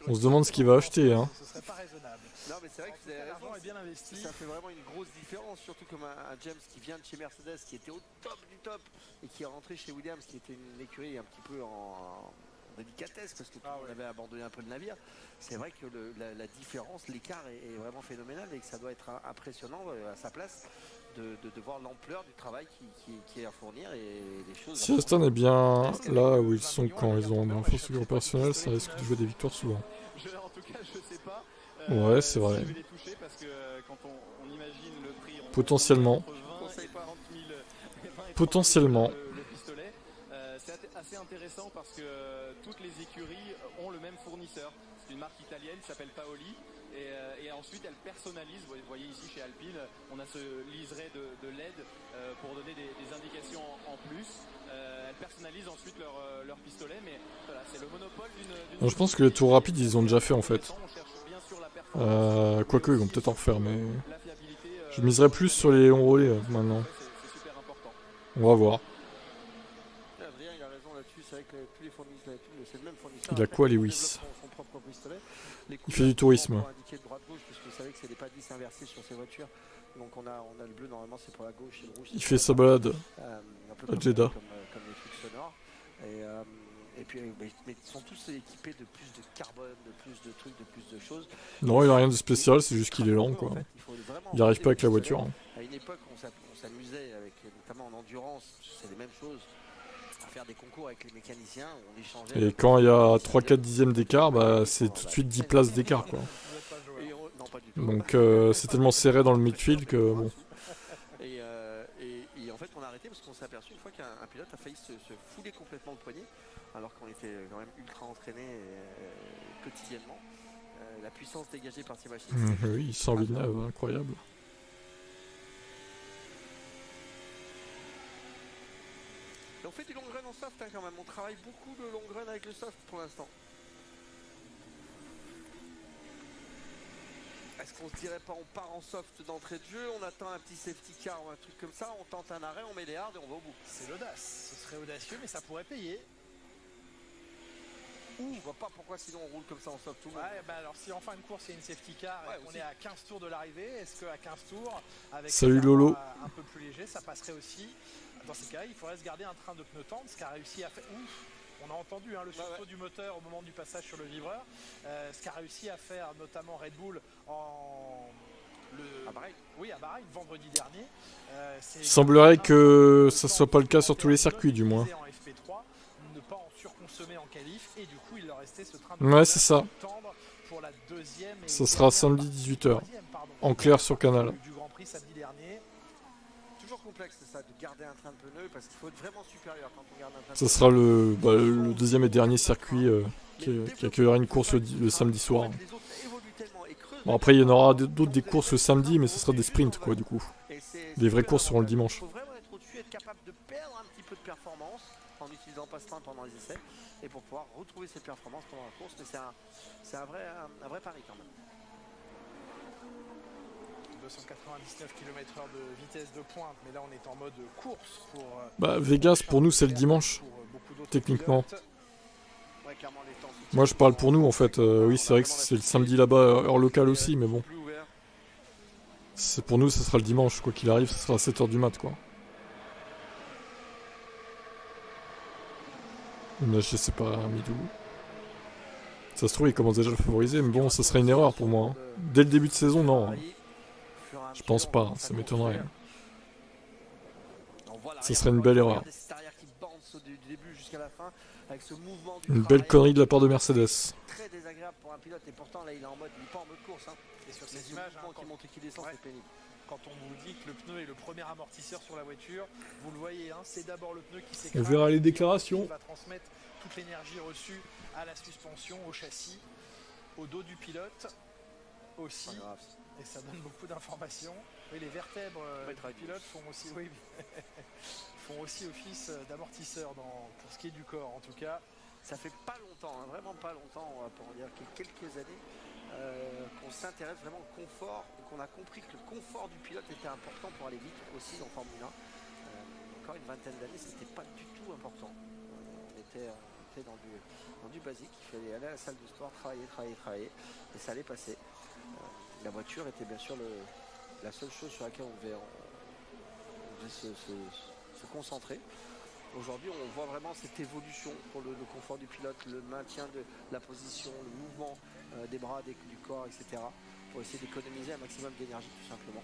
on se demande ce qu'il va acheter. Hein. Ce serait pas raisonnable. Non, mais c'est vrai que l'argent est bien investi. Ça fait vraiment une grosse différence, surtout comme un James qui vient de chez Mercedes, qui était au top du top, et qui est rentré chez Williams, qui était une écurie un petit peu en délicatesse, parce que on avait abandonné un peu le navire. C'est vrai que la différence, l'écart est vraiment phénoménal, et que ça doit être impressionnant à sa place de voir l'ampleur du travail qui est à fournir, et les choses... Si Aston est bien là où ils sont quand ils ont un infrastructure opérationnelle, ça risque de jouer des victoires souvent. En tout cas, je sais pas. Ouais, c'est vrai. Je vais les toucher parce que quand on imagine le prix... Potentiellement. Potentiellement. Le pistolet, c'est assez intéressant parce que toutes les écuries ont le même fournisseur. C'est une marque italienne qui s'appelle Paoli. Et ensuite, elle personnalise. Vous voyez ici chez Alpine, on a ce liseré de LED pour donner des indications en plus. Elle personnalise ensuite leur pistolet, mais voilà, c'est le monopole d'une... Je pense que les tours rapides, ils ont déjà fait en fait. Quoique, ils vont peut-être en refaire, mais... Je miserais plus sur les longs relais maintenant. On va voir. Adrien, il a raison là-dessus. C'est vrai que tous les fournisseurs, c'est le même fournisseur. Il a quoi, Lewis? Il fait du tourisme. Indiqué de droite-gauche, parce que vous savez que c'est des pas 10 inversés sur ces voitures. Donc on a le bleu, normalement c'est pour la gauche, et le rouge. Il fait sa balade à Jeddah. Comme les trucs sonores. Et puis, mais ils sont tous équipés de plus de carbone, de plus de trucs, de plus de choses. Non, il n'a rien de spécial, c'est juste qu'il est lent, quoi. Il n'arrive pas avec la voiture. Hein. À une époque, on s'amusait, notamment en endurance, c'est les mêmes choses, à faire des concours avec les mécaniciens, on échangeait... Et quand il y a 3-4 dixièmes d'écart, bah, c'est tout de suite 10 places d'écart, quoi. Donc c'est tellement serré dans le midfield que bon. Et en fait on a arrêté parce qu'on s'est aperçu une fois qu'un pilote a failli se fouler complètement le poignet, alors qu'on était quand même ultra entraîné quotidiennement. La puissance dégagée par ces machines. Oui, 100 Villeneuve, incroyable. Et on fait du long run en soft hein, quand même, on travaille beaucoup de long run avec le soft pour l'instant. Est-ce qu'on se dirait pas on part en soft d'entrée de jeu, on attend un petit safety car ou un truc comme ça, on tente un arrêt, on met les hards et on va au bout. C'est l'audace, ce serait audacieux mais ça pourrait payer. Je vois pas pourquoi sinon on roule comme ça en soft tout le monde. Ouais, bah alors si en fin de course il y a une safety car et qu'on est à 15 tours de l'arrivée, est-ce qu'à 15 tours, avec Salut Lolo, un peu plus léger, ça passerait aussi? Dans ces cas-là, il faudrait se garder un train de pneus tendres, ce qu'a réussi à faire... On a entendu hein, le sursaut du moteur au moment du passage sur le vibreur, ce qu'a réussi à faire notamment Red Bull à Bahreïn. Oui, à Bahreïn, vendredi dernier. Il semblerait que ça soit pas le cas sur tous les circuits du moins. En FP3, ne pas en surconsommer en qualif, et du coup il leur restait ce train Ouais, c'est ça. tendre pour la deuxième. Ça sera samedi 18h, en clair sur Canal. Du Grand Prix samedi dernier. Toujours complexe ça, de garder un train de pneus, parce qu'il faut être vraiment supérieur quand on garde un train de Ça pneus. sera le deuxième et dernier circuit qui accueillera une course le samedi soir. Bon, après il y en aura d'autres des courses le samedi, mais ce sera des sprints quoi du coup. Les vraies courses seront le dimanche. Il faut vraiment être au-dessus, être capable de perdre un petit peu de performance en utilisant passe-train pendant les essais, et pour pouvoir retrouver cette performance pendant la course, mais c'est un vrai pari quand même. 299 km/h de vitesse de pointe, mais là on est en mode course pour... Bah Vegas pour nous c'est le dimanche, techniquement. Ouais, clairement, les temps Moi je parle pour nous en fait, oui c'est vrai que c'est le samedi là-bas, heure locale aussi, mais bon. Pour nous ça sera le dimanche, quoi qu'il arrive, ça sera à 7h du mat quoi. Mais je sais pas, Midou. Ça se trouve il commence déjà à le favoriser, mais bon ça serait une erreur pour moi. Hein. Dès le début de saison, non. Je pense pas, ça m'étonnerait. Ça serait une belle erreur. Une belle connerie de la part de Mercedes. Très désagréable pour un pilote, et pourtant là il est en mode, il est pas en mode course. Hein. Et sur ces images, qui montent et qui descendent, c'est pénible. Quand on vous dit que le pneu est le premier amortisseur sur la voiture, vous le voyez, hein, c'est d'abord le pneu qui s'écrase. On verra les déclarations. Qui va transmettre toute l'énergie reçue à la suspension, au châssis, au dos du pilote aussi. Et ça donne beaucoup d'informations. Oui, les vertèbres du pilote font aussi, font aussi office d'amortisseur pour ce qui est du corps en tout cas. Ça fait pas longtemps, hein, vraiment pas longtemps, on va pas en dire quelques années, qu'on s'intéresse vraiment au confort, et qu'on a compris que le confort du pilote était important pour aller vite aussi en Formule 1. Encore une vingtaine d'années, c'était pas du tout important. On était dans du basique, il fallait aller à la salle de sport, travailler, et ça allait passer. La voiture était bien sûr la seule chose sur laquelle on devait se concentrer. Aujourd'hui, on voit vraiment cette évolution pour le confort du pilote, le maintien de la position, le mouvement des bras, du corps, etc. pour essayer d'économiser un maximum d'énergie tout simplement.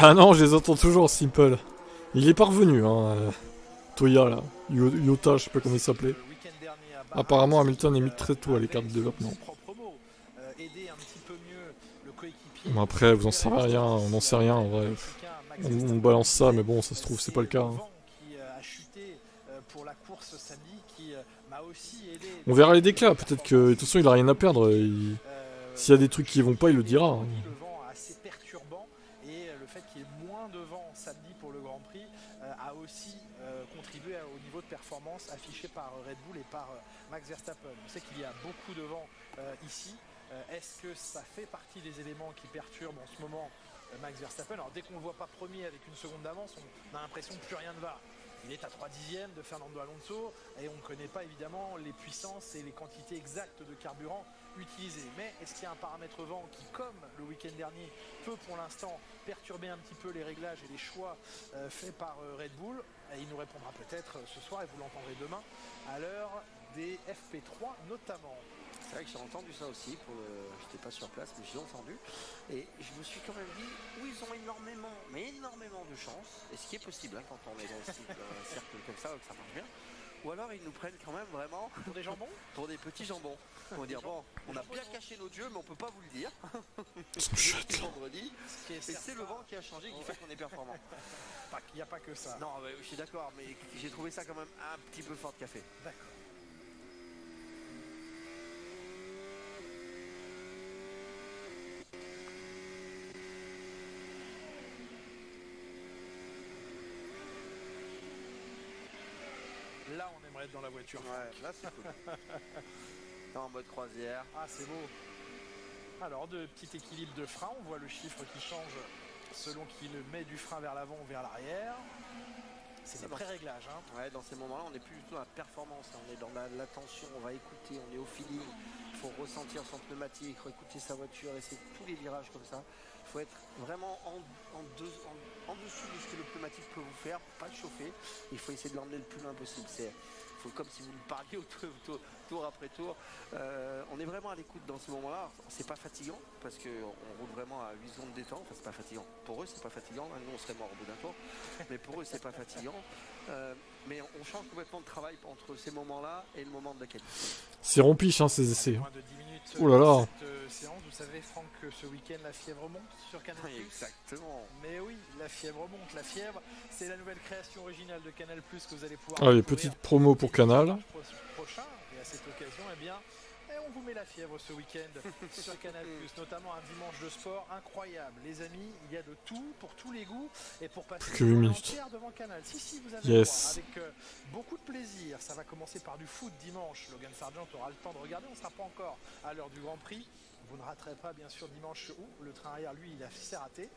Ah non, je les entends toujours, Simple. Il est pas revenu, hein. Toya, là. Yota, je sais pas comment il s'appelait. Apparemment, Hamilton est mis très tôt à l'écart de développement. Bon, après, vous en savez rien, on n'en sait rien, en vrai. On balance ça, mais bon, ça se trouve, c'est pas le cas. Hein. On verra les déclats, peut-être que... De toute façon, il a rien à perdre. S'il y a des trucs qui vont pas, il le dira. Hein. A aussi contribué au niveau de performance affiché par Red Bull et par Max Verstappen. On sait qu'il y a beaucoup de vent ici. Est-ce que ça fait partie des éléments qui perturbent en ce moment Max Verstappen? Alors dès qu'on ne le voit pas premier avec une seconde d'avance, on a l'impression que plus rien ne va. Il est à 3 dixièmes de Fernando Alonso et on ne connaît pas évidemment les puissances et les quantités exactes de carburant utilisées. Mais est-ce qu'il y a un paramètre vent qui, comme le week-end dernier, peut pour l'instant perturber un petit peu les réglages et les choix faits par Red Bull? Et il nous répondra peut-être ce soir, et vous l'entendrez demain, à l'heure des FP3 notamment. C'est vrai que j'ai entendu ça aussi, je n'étais pas sur place, mais j'ai entendu. Et je me suis quand même dit, oui, ils ont énormément de chance, et ce qui est possible hein, quand on est dans un cercle comme ça marche bien. Ou alors ils nous prennent quand même vraiment pour des jambons, pour des petits jambons. On va dire bon, on a bien caché nos dieux, mais on peut pas vous le dire. C'est vendredi, et c'est le vent qui a changé qui fait qu'on est performant. Il n'y a pas que ça. Non, mais je suis d'accord, mais j'ai trouvé ça quand même un petit peu fort de café. D'accord. Là, on aimerait être dans la voiture. Ouais, là, c'est cool. En mode croisière. Ah, c'est beau. Alors, de petit équilibre de frein, on voit le chiffre qui change selon qu'il met du frein vers l'avant ou vers l'arrière. C'est des pré-réglages. Hein. Ouais, dans ces moments-là, on n'est plus du tout dans la performance. On est dans l'attention, on va écouter, on est au feeling. faut ressentir son pneumatique, écouter sa voiture, essayer tous les virages comme ça. Il faut être vraiment en dessous de ce que le pneumatique peut vous faire, pas le chauffer. Il faut essayer de l'emmener le plus loin possible. Faut comme si vous le parliez tour après tour. On est vraiment à l'écoute dans ce moment-là. C'est pas fatigant parce qu'on roule vraiment à 8 secondes d'étang. Enfin, c'est pas fatigant. Pour eux, c'est pas fatigant. Nous, on serait morts au bout d'un tour. Mais pour eux, c'est pas fatigant. Mais on change complètement de travail entre ces moments-là et le moment de la qualité. C'est rompiche, hein, ces essais. Oh là là. Cette séance, vous savez, Franck, que ce week-end, la fièvre monte sur Canal+. Exactement. Mais oui, la fièvre monte. La fièvre, c'est la nouvelle création originale de Canal+, que vous allez pouvoir... Allez, petite promo pour Canal. Prochain, et à cette occasion, eh bien, on vous met la fièvre ce week-end sur Canal+, notamment un dimanche de sport incroyable. Les amis, il y a de tout, pour tous les goûts, et pour passer que 8 minutes devant Canal. Si, vous avez yes. le droit, avec beaucoup de plaisir. Ça va commencer par du foot dimanche. Logan Sargent aura le temps de regarder, on ne sera pas encore à l'heure du Grand Prix. Vous ne raterez pas, bien sûr, dimanche où le train arrière, lui, il a s'est raté.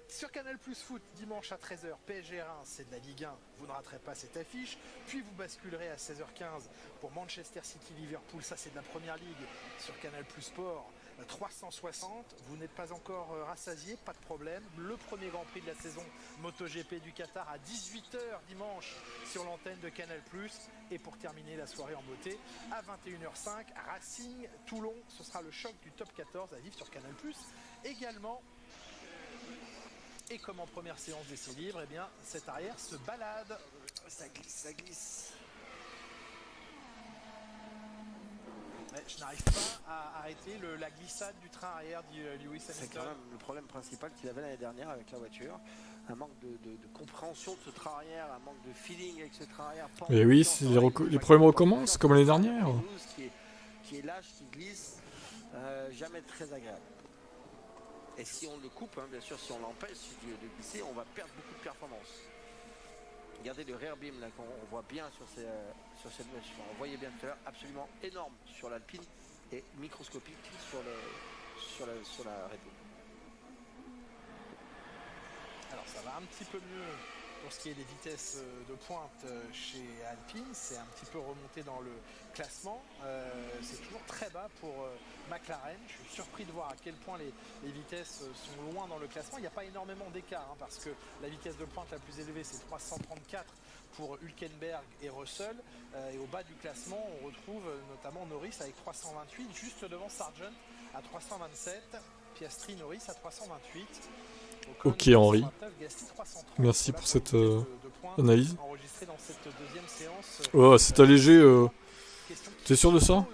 Sur Canal Plus Foot, dimanche à 13h, PSG Reims, c'est de la Ligue 1, vous ne raterez pas cette affiche. Puis vous basculerez à 16h15 pour Manchester City Liverpool, ça c'est de la Première Ligue. Sur Canal Plus Sport, 360, vous n'êtes pas encore rassasié, pas de problème. Le premier Grand Prix de la saison MotoGP du Qatar à 18h dimanche sur l'antenne de Canal Plus. Et pour terminer la soirée en beauté, à 21h05, Racing Toulon, ce sera le choc du top 14 à vivre sur Canal Plus également. Et comme en première séance d'essai libre, eh bien, cet arrière se balade. Ça glisse. Je n'arrive pas à arrêter la glissade du train arrière de Lewis Hamilton. C'est quand même le problème principal qu'il avait l'année dernière avec la voiture. Un manque de compréhension de ce train arrière, un manque de feeling avec ce train arrière. Mais oui, les problèmes recommencent comme l'année dernière. Qui est lâche, qui glisse, jamais très agréable. Et si on le coupe, bien sûr, si on l'empêche de glisser, on va perdre beaucoup de performance. Regardez le rear beam là qu'on voit bien sur cette voiture. On voyait bien tout à l'heure, absolument énorme sur l'Alpine et microscopique sur la Red Bull. Alors ça va un petit peu mieux pour ce qui est des vitesses de pointe chez Alpine, c'est un petit peu remonté dans le classement, c'est toujours très bas pour McLaren. Je suis surpris de voir à quel point les vitesses sont loin dans le classement. Il n'y a pas énormément d'écart parce que la vitesse de pointe la plus élevée c'est 334 pour Hülkenberg et Russell, et au bas du classement on retrouve notamment Norris avec 328, juste devant Sargent à 327, Piastri, Norris à 328. Ok Henri, merci pour cette analyse. Oh, c'est allégé, t'es sûr de ça?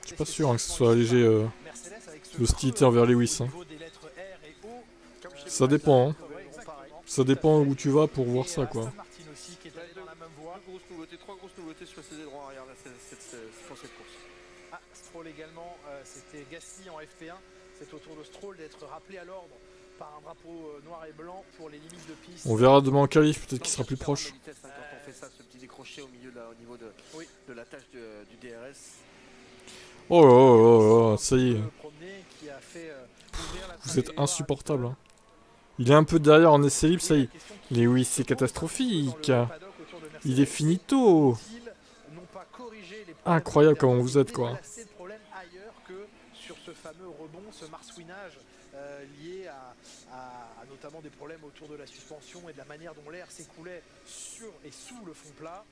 Je suis pas sûr que ce soit allégé l'hostilité envers Lewis. Ça dépend, hein. Ça dépend où tu vas pour voir ça, quoi. Trois grosses nouveautés sur ces ailerons arrière pour cette course. Ah, Stroll également, c'était Gasly en FP1. C'est au tour de Stroll d'être rappelé à l'ordre par un drapeau noir et blanc pour les limites de piste. On verra demain en qualif, peut-être qu'il sera plus proche. Quand on fait ça, ce petit décroché au milieu au niveau de la tâche du DRS. Oh, ça y est. Vous êtes insupportable. Hein. Il est un peu derrière en essai libre, ça y est. Mais oui, c'est catastrophique. Il est finito. Incroyable comment vous êtes, quoi. Ce fameux rebond, ce marsouinage lié à notamment des problèmes autour de la suspension et de la manière dont l'air s'écoulait sur et sous le fond plat.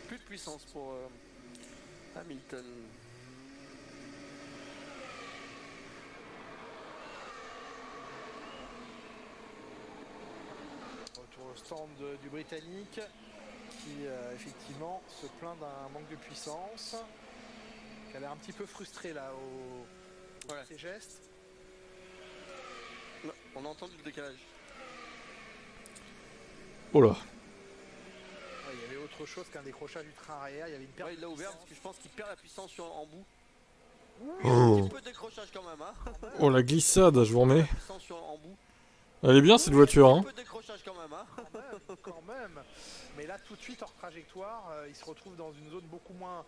Plus de puissance pour Hamilton. Au stand du Britannique qui effectivement se plaint d'un manque de puissance, qui a l'air un petit peu frustré là ses gestes. On a entendu le décalage. Oh là. Il y avait autre chose qu'un décrochage du train arrière, il y avait une perte. Il l'a ouvert parce que je pense qu'il perd la puissance en bout. Oh. Un petit peu de décrochage quand même. Oh la glissade, je vous remets. Elle est bien cette voiture, hein. Un peu de décrochage quand même, quand même. Mais là, tout de suite, hors trajectoire, il se retrouve dans une zone beaucoup moins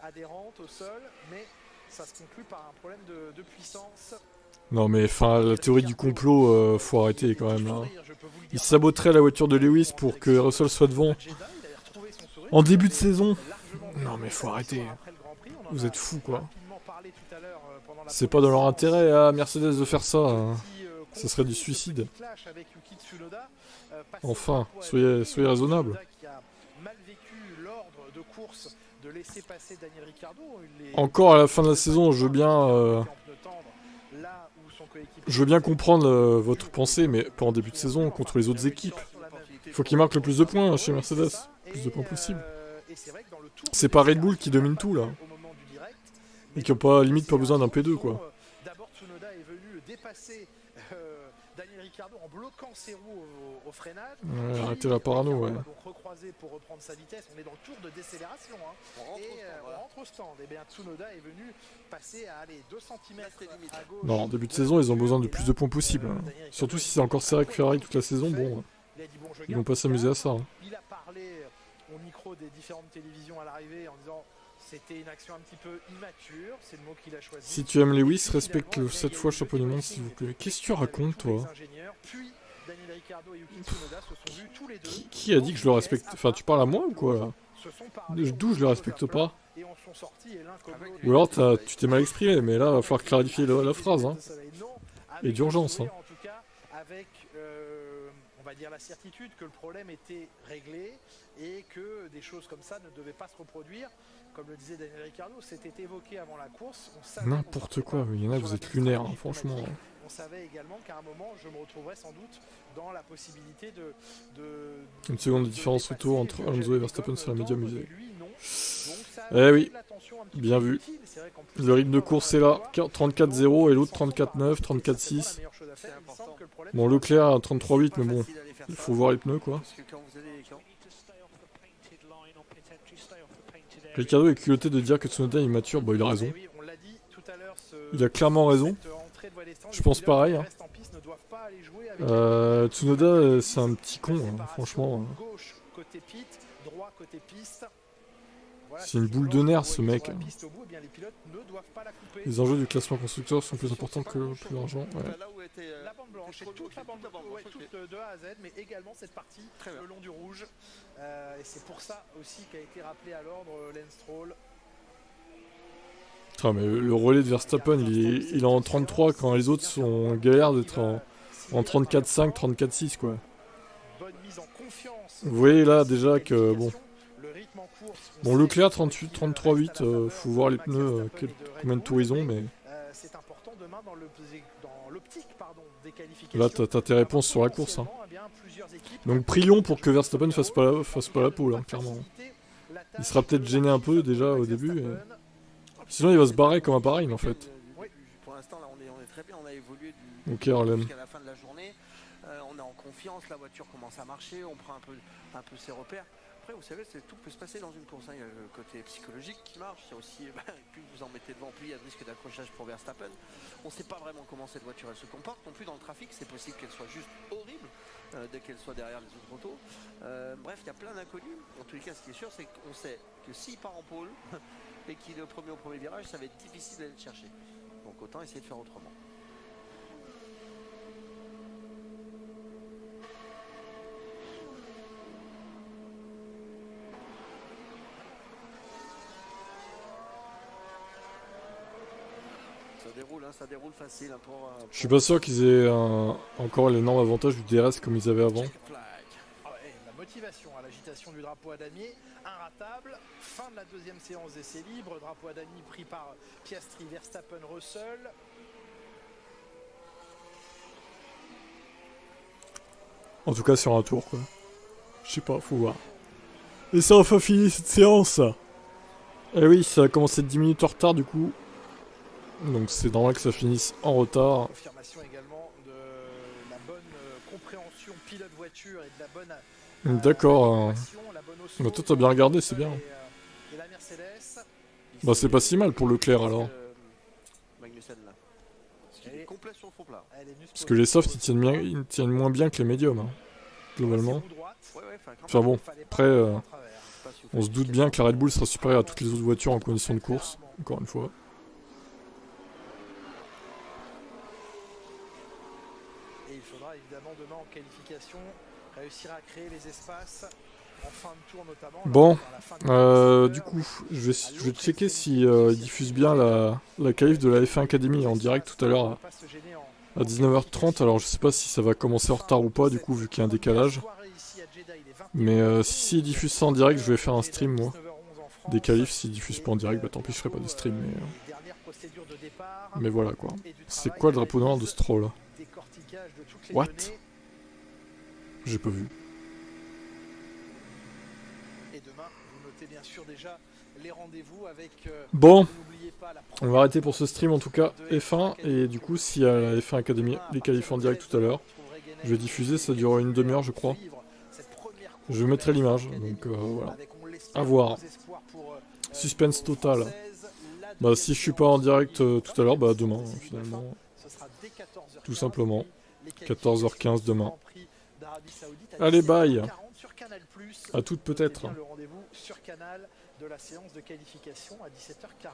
adhérente au sol, mais ça se conclut par un problème de puissance Non mais enfin la théorie du complot, faut arrêter quand même là. Il saboterait la voiture de Lewis pour que Russell soit devant. En début de saison. Non mais faut arrêter. Vous êtes fous quoi. C'est pas dans leur intérêt à Mercedes de faire ça. Hein. Ce serait du suicide. Enfin, soyez raisonnables. Encore à la fin de la saison, je veux bien comprendre votre pensée, mais pas en début de saison contre les autres équipes. Il faut qu'ils marquent le plus de points chez Mercedes, le plus de points possible. C'est pas Red Bull qui domine tout là. Et qui n'a pas limite pas besoin d'un P2 quoi. D'abord Tsunoda est venu dépasser Daniel Ricciardo en bloquant ses roues au freinage. Ouais, arrêtez la parano, ouais. Donc recroiser pour reprendre sa vitesse, on est dans le tour de décélération. Hein. On rentre au stand. Et bien Tsunoda est venu passer à aller 2 cm à gauche. Non, en début de saison, ils ont besoin de plus de points possible. Hein. Surtout si c'est encore serré avec Ferrari toute la saison, bon. Ils vont pas s'amuser à ça. Hein. Il a parlé au micro des différentes télévisions à l'arrivée en disant c'était une action un petit peu immature, c'est le mot qu'il a choisi. Si tu aimes Lewis, respecte le 7 fois champion du monde s'il vous plaît. Qu'est-ce que tu racontes toi? Qui a dit que je le respecte? Enfin tu parles à moi ou quoi là? D'où je le respecte pas? Ou alors tu t'es mal exprimé, mais là il va falloir clarifier la phrase. Hein. Et d'urgence. Hein. On va dire la certitude que le problème était réglé et que des choses comme ça ne devaient pas se reproduire. Comme le disait Daniel Ricciardo, c'était évoqué avant la course. N'importe quoi, il y en a, vous êtes lunaires, hein, franchement. On savait également qu'à un moment, je me retrouverais sans doute dans la possibilité de une seconde de différence auto entre Alonso et Verstappen sur la médium usée. Eh oui, bien vu. Le rythme de course est là, 34-0 et l'autre 34-9, 34-6. Bon, Leclerc a 33-8, mais bon, il faut voir les pneus quoi. Ricciardo est culotté de dire que Tsunoda est immature, bah il a raison. Il a clairement raison. Je pense pareil. Hein. Tsunoda c'est un petit con, hein, franchement. C'est une boule de nerfs ce mec. Les enjeux du classement constructeur sont plus importants que le plus d'argent. Ouais. La bande blanche, c'est toute la bande blanche, toute de A à Z, mais également cette partie le long du rouge. Et c'est pour ça aussi qu'a été rappelé à l'ordre Lance Stroll. Putain, mais le relais de Verstappen, il est en 33 quand les autres sont galères d'être en 34-5, 34-6 quoi. Vous voyez là déjà que bon. Bon, Leclerc 38, 33-8, faut voir les pneus, combien de tours ils ont, mais. Là, t'as tes réponses sur la course. Hein. Donc, prions pour que Verstappen fasse pas la pole, hein, clairement. Il sera peut-être gêné un peu déjà au début. Et... Sinon, il va se barrer comme un Bahreïn en fait. Pour l'instant, là, on est très bien, on a évolué jusqu'à la fin de la journée. On est en confiance, la voiture commence à marcher, on prend un peu ses repères. Après, vous savez, tout peut se passer dans une course. Hein. Il y a le côté psychologique qui marche. Il y a aussi, plus vous en mettez devant, plus il y a de risque d'accrochage pour Verstappen. On ne sait pas vraiment comment cette voiture elle se comporte. Non plus dans le trafic, c'est possible qu'elle soit juste horrible dès qu'elle soit derrière les autres autos. Bref, il y a plein d'inconnus. En tous les cas, ce qui est sûr, c'est qu'on sait que s'il part en pôle et qu'il est au premier virage, ça va être difficile d'aller le chercher. Donc autant essayer de faire autrement. Ça déroule facile. Je suis pas sûr qu'ils aient encore l'énorme avantage du DRS comme ils avaient avant. La motivation à l'agitation du drapeau à damier, inratable. Fin de la deuxième séance d'essai libre. Drapeau à damier pris par Piastri, Verstappen, Russell. En tout cas sur un tour quoi. Je sais pas, faut voir. Et ça a enfin fini cette séance. Eh oui, ça a commencé 10 minutes en retard du coup. Donc c'est normal que ça finisse en retard. Confirmation également de la bonne compréhension pilote voiture et de la bonne. D'accord. Bah toi t'as bien regardé, c'est bien. Et la Mercedes. Bah c'est pas si mal pour Leclerc alors. Parce que les softs ils tiennent moins bien que les médiums, hein, globalement. Enfin bon, après on se doute bien que la Red Bull sera supérieure à toutes les autres voitures en conditions de course, encore une fois. Et il faudra évidemment demain en qualification réussir à créer les espaces en fin de tour notamment. Bon, du coup, je vais checker si ils diffusent bien la qualif de la F1 Academy en direct tout à l'heure à 19h30. Alors je sais pas si ça va commencer en retard ou pas du coup vu qu'il y a un décalage. Mais si ils diffusent ça en direct, je vais faire un stream moi. Des qualifs, s'ils diffusent pas en direct, bah tant pis je ferai pas de stream. Mais voilà quoi. C'est quoi le drapeau noir de Stroll là? What? J'ai pas vu. Bon, on va arrêter pour ce stream en tout cas F1 et du coup s'il y a la F1 Academy, les qualifs en direct tout à l'heure, je vais diffuser, ça durera une demi-heure je crois. Je mettrai l'image, donc voilà. À voir. Suspense total. Bah si je suis pas en direct tout à l'heure, bah demain finalement. Tout simplement. 14h15 demain. Allez bye. À toutes peut-être. Le rendez-vous sur Canal de la séance de qualification à 17h40.